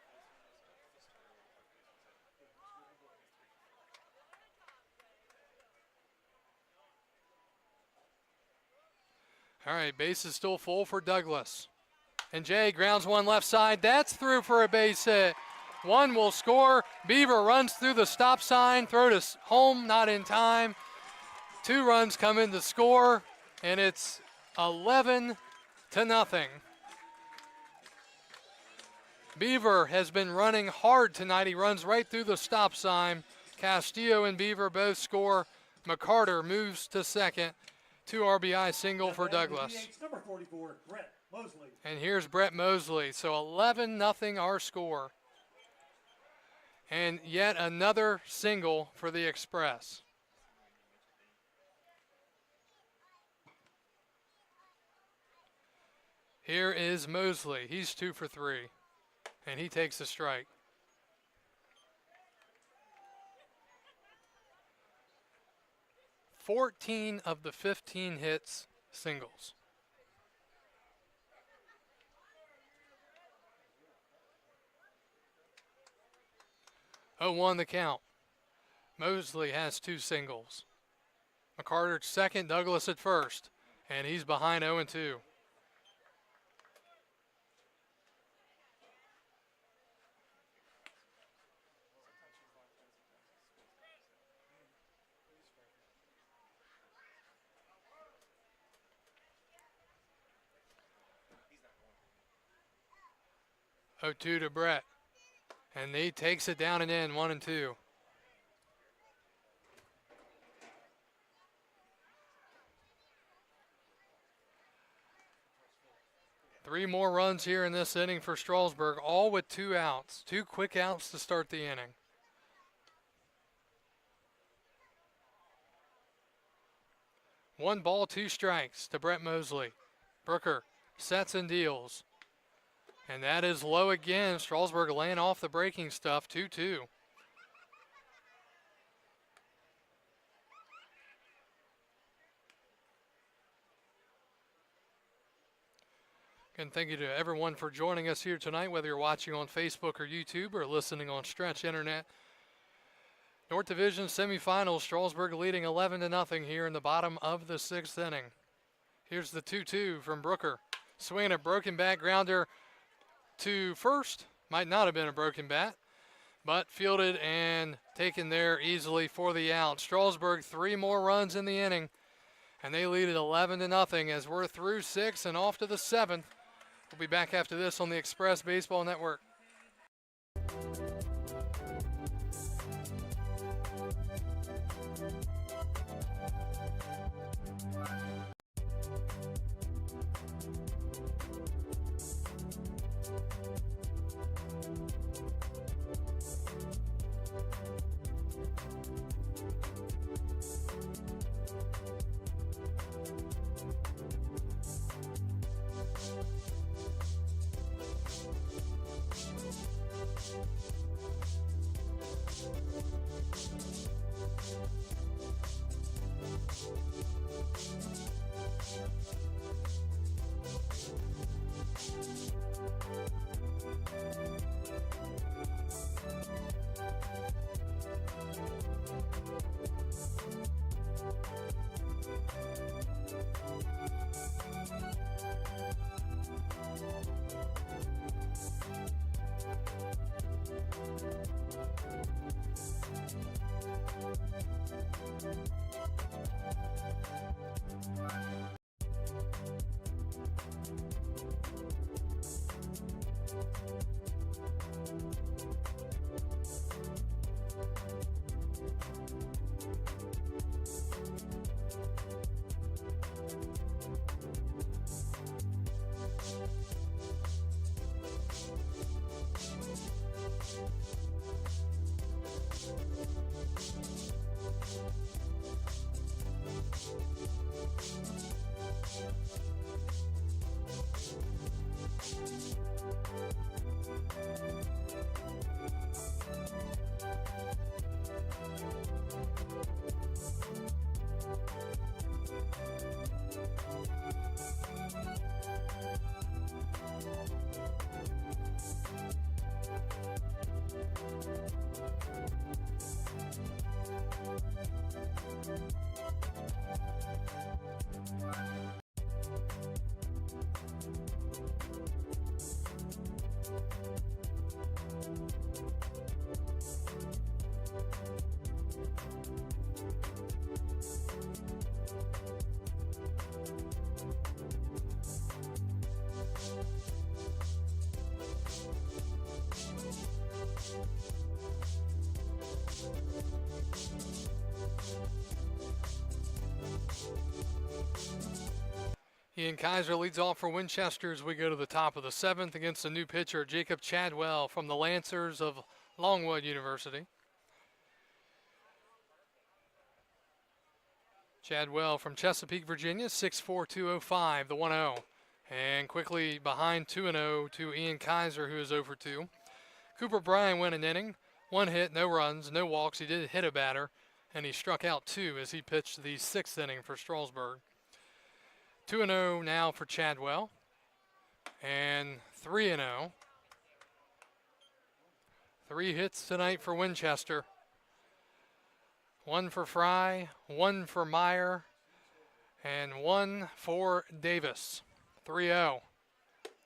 All right, base is still full for Douglas. And Jay grounds one left side. That's through for a base hit. 1 will score. Beaver runs through the stop sign. Throw to home, not in time. 2 runs come in to score, and it's 11-0. Beaver has been running hard tonight. He runs right through the stop sign. Castillo and Beaver both score. McCarter moves to second. 2 RBI single for Douglas. Number 44, Brett Mosley. And here's Brett Mosley. So 11-0 our score. And yet another single for the Express. Here is Mosley. He's 2 for 3, and he takes a strike. "14 of the 15 hits, singles. 0-1 the count. Mosley has 2 singles. McCarter at second, Douglas at first, and he's behind 0-2. Oh, 2 to Brett. And he takes it down and in, 1-2. Three more runs here in this inning for Strasburg, all with 2 outs. 2 quick outs to start the inning. One ball, 2 strikes to Brett Mosley. Brooker sets and deals. And that is low again. Strasburg laying off the breaking stuff, 2-2. And thank you to everyone for joining us here tonight, whether you're watching on Facebook or YouTube or listening on Stretch Internet. North Division semifinals, Strasburg leading 11-0 here in the bottom of the 6th inning. Here's the 2-2 from Brooker. Swinging a broken bat grounder to first. Might not have been a broken bat, but fielded and taken there easily for the out. Strasburg 3 more runs in the inning, and they lead it 11-0 as we're through 6 and off to the 7th. We'll be back after this on the Express Baseball Network. Ian Kaiser leads off for Winchester as we go to the top of the 7th against the new pitcher, Jacob Chadwell from the Lancers of Longwood University. Chadwell from Chesapeake, Virginia, 6'4", 205, the 1-0. And quickly behind 2-0 to Ian Kaiser, who is over 2. Cooper Bryan went an inning, 1 hit, no runs, no walks. He did hit a batter, and he struck out 2 as he pitched the 6th inning for Strasburg. 2-0 now for Chadwell, and 3-0. 3 hits tonight for Winchester. 1 for Fry, 1 for Meyer, and 1 for Davis. 3-0.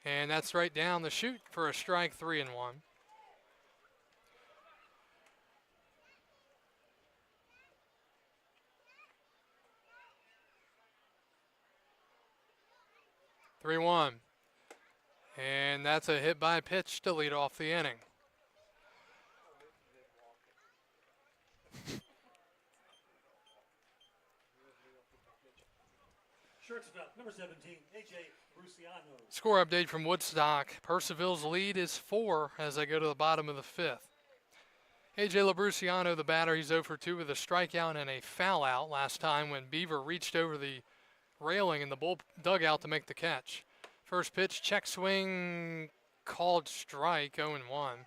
And that's right down the chute for a strike, 3-1. Three one, and that's a hit by pitch to lead off the inning. Shortstop, number 17, A.J. Bruciano. Score update from Woodstock. Percival's lead is 4 as they go to the bottom of the 5th. A.J. LaBruciano, the batter, he's 0 for 2 with a strikeout and a foul out last time when Beaver reached over the railing in the bull dugout to make the catch. First pitch, check swing, called strike, 0-1.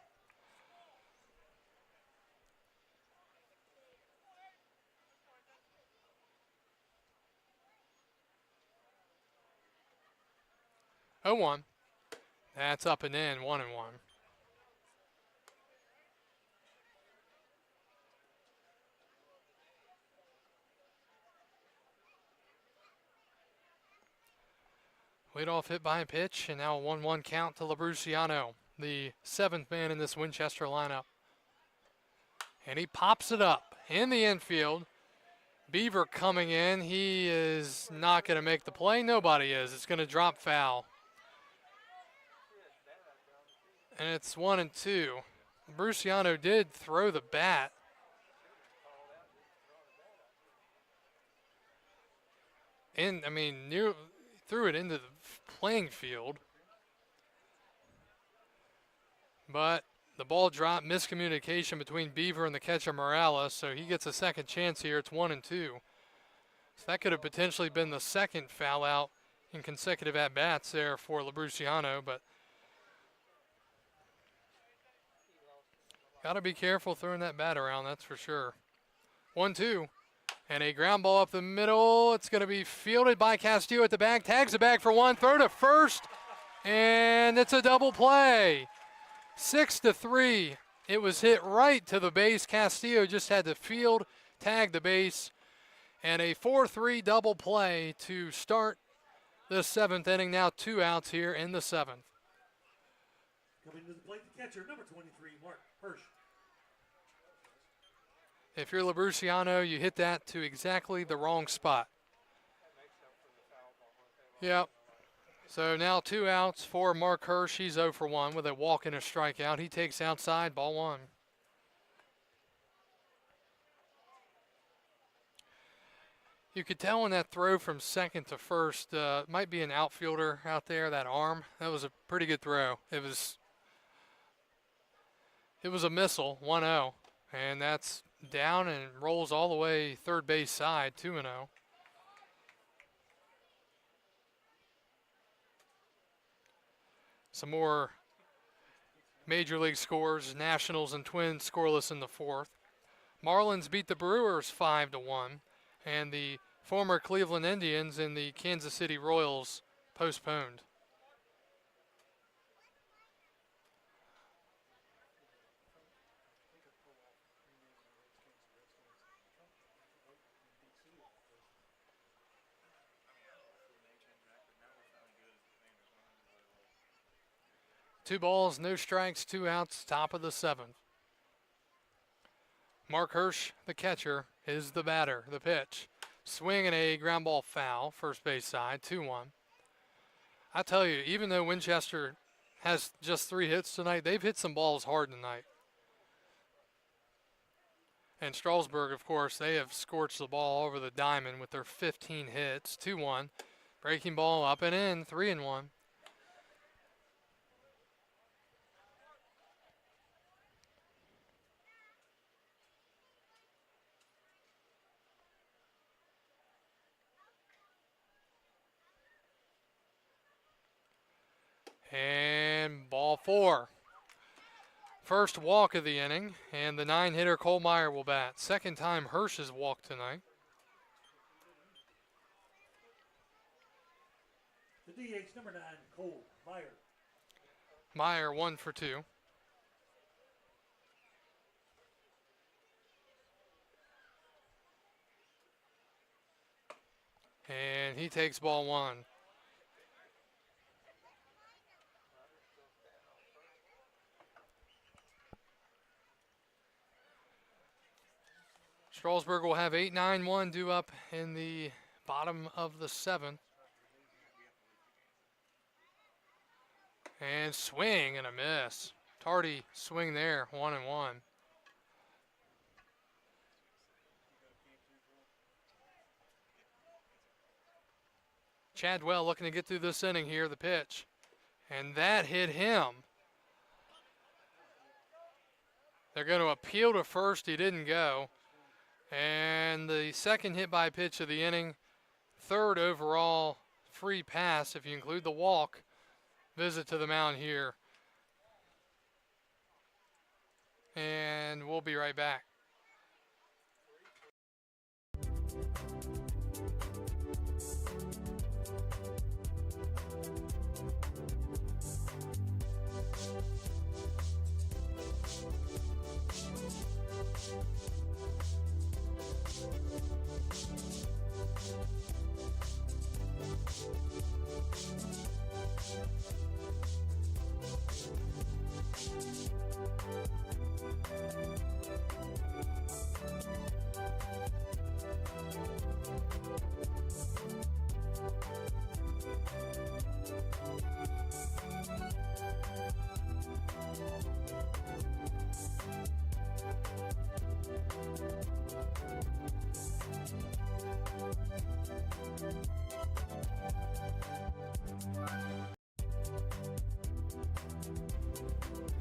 That's up and in, 1-1. Leadoff hit by a pitch, and now a 1-1 count to LaBruciano, the 7th man in this Winchester lineup. And he pops it up in the infield. Beaver coming in. He is not going to make the play. Nobody is. It's going to drop foul. And it's 1-2. Bruciano did throw the bat. Threw it into the playing field. But the ball dropped, miscommunication between Beaver and the catcher Morales, so he gets a second chance here. It's 1-2. So that could have potentially been the second foul out in consecutive at-bats there for LaBruciano, but got to be careful throwing that bat around, that's for sure. 1-2. And a ground ball up the middle. It's going to be fielded by Castillo at the bag. Tags the bag for 1, throw to first, and it's a double play. 6-3. It was hit right to the base. Castillo just had to field, tag the base, and a 4-3 double play to start the 7th inning. Now 2 outs here in the 7th. Coming to the plate, the catcher, number 23, Mark Hirsch. If you're LaBruciano, you hit that to exactly the wrong spot. Yep. So now 2 outs for Mark Hirsch. He's 0 for 1 with a walk and a strikeout. He takes outside, ball 1. You could tell in that throw from second to first, might be an outfielder out there, that arm. That was a pretty good throw. It was a missile, 1-0, and that's down and rolls all the way third base side, 2-0. Some more major league scores. Nationals and Twins scoreless in the 4th. Marlins beat the Brewers 5-1, and the former Cleveland Indians and the Kansas City Royals postponed. Two balls, no strikes, 2 outs, top of the 7th. Mark Hirsch, the catcher, is the batter. The pitch. Swing and a ground ball foul, first base side, 2-1. I tell you, even though Winchester has just 3 hits tonight, they've hit some balls hard tonight. And Strasburg, of course, they have scorched the ball over the diamond with their 15 hits, 2-1. Breaking ball up and in, 3-1. And ball 4. First walk of the inning, and the 9-hitter Cole Meyer will bat. Second time Hirsch has walked tonight. The DH, number 9, Cole Meyer. Meyer 1 for 2. And he takes ball 1. Strasburg will have 8-9-1 due up in the bottom of the 7th. And swing and a miss. Tardy swing there, 1-1. Chadwell looking to get through this inning here, the pitch. And that hit him. They're going to appeal to first. He didn't go. And the second hit by pitch of the inning, 3rd overall free pass, if you include the walk, visit to the mound here. And we'll be right back.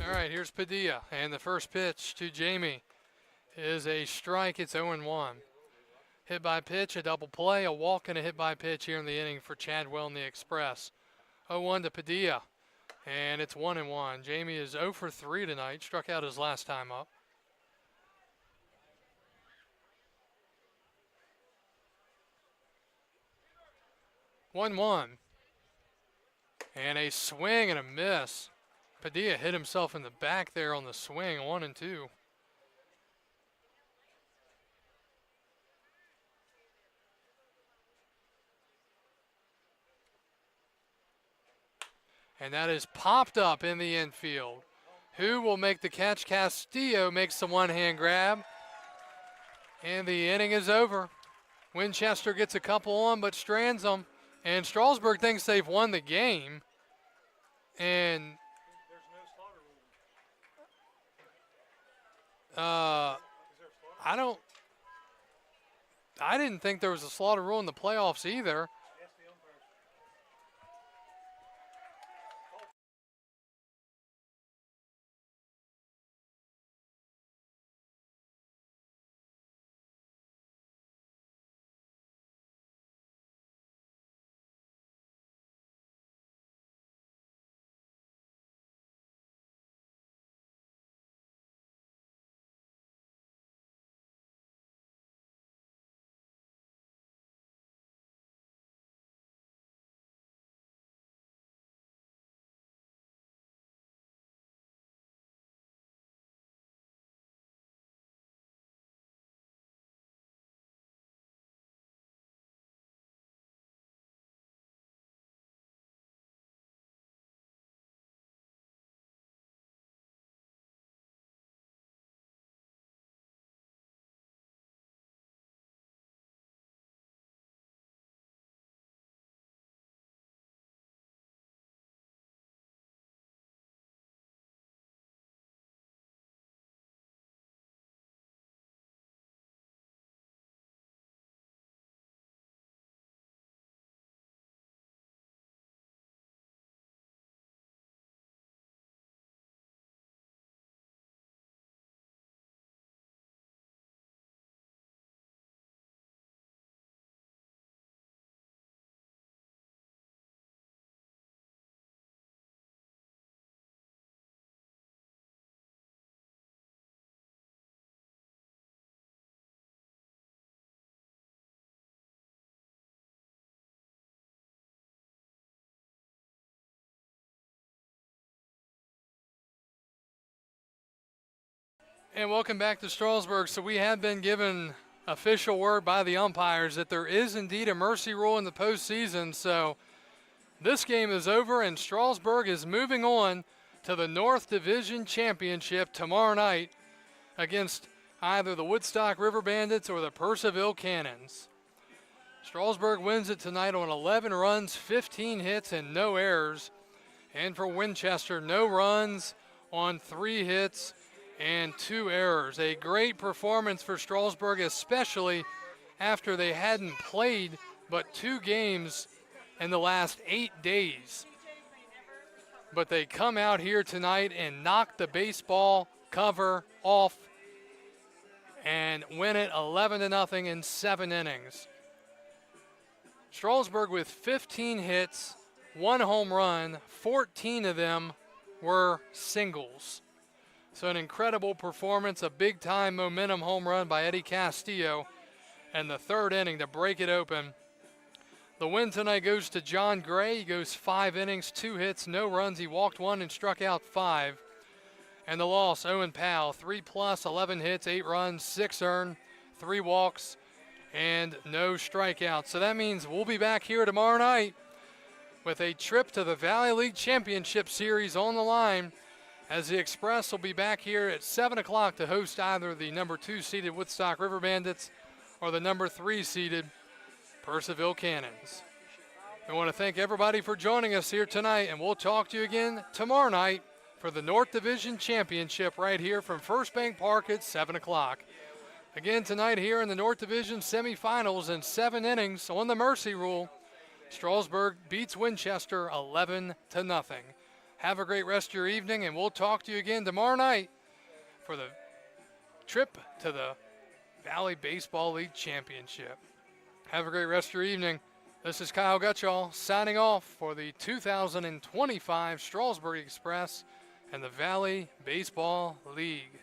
All right, here's Padilla, and the first pitch to Jamie is a strike. It's 0-1. Hit by pitch, a double play, a walk, and a hit by pitch here in the inning for Chadwell and the Express. 0-1 to Padilla, and it's 1-1. Jamie is 0 for 3 tonight, struck out his last time up. One, and a swing and a miss. Padilla hit himself in the back there on the swing, 1-2. And that is popped up in the infield. Who will make the catch? Castillo makes the one-hand grab. And the inning is over. Winchester gets a couple on, but strands them. And Strasburg thinks they've won the game. And I didn't think there was a slaughter rule in the playoffs either. And welcome back to Strasburg. So we have been given official word by the umpires that there is indeed a mercy rule in the postseason. So this game is over, and Strasburg is moving on to the North Division Championship tomorrow night against either the Woodstock River Bandits or the Purcellville Cannons. Strasburg wins it tonight on 11 runs, 15 hits, and no errors. And for Winchester, no runs on 3 hits and 2 errors. A great performance for Strasburg, especially after they hadn't played but 2 games in the last 8 days. But they come out here tonight and knock the baseball cover off and win it 11-0 in 7 innings. Strasburg with 15 hits, 1 home run, 14 of them were singles. So an incredible performance, a big-time momentum home run by Eddie Castillo in the 3rd inning to break it open. The win tonight goes to John Gray. He goes 5 innings, 2 hits, no runs. He walked 1 and struck out 5. And the loss, Owen Powell, 3+, 11 hits, 8 runs, 6 earned, 3 walks, and no strikeouts. So that means we'll be back here tomorrow night with a trip to the Valley League Championship Series on the line, as the Express will be back here at 7 o'clock to host either the number 2 seeded Woodstock River Bandits or the number 3 seeded Purcellville Cannons. We want to thank everybody for joining us here tonight, and we'll talk to you again tomorrow night for the North Division Championship right here from First Bank Park at 7 o'clock. Again tonight here in the North Division semifinals in 7 innings on the mercy rule, Strasburg beats Winchester 11-0. Have a great rest of your evening, and we'll talk to you again tomorrow night for the trip to the Valley Baseball League Championship. Have a great rest of your evening. This is Kyle Gutschall signing off for the 2025 Strasburg Express and the Valley Baseball League.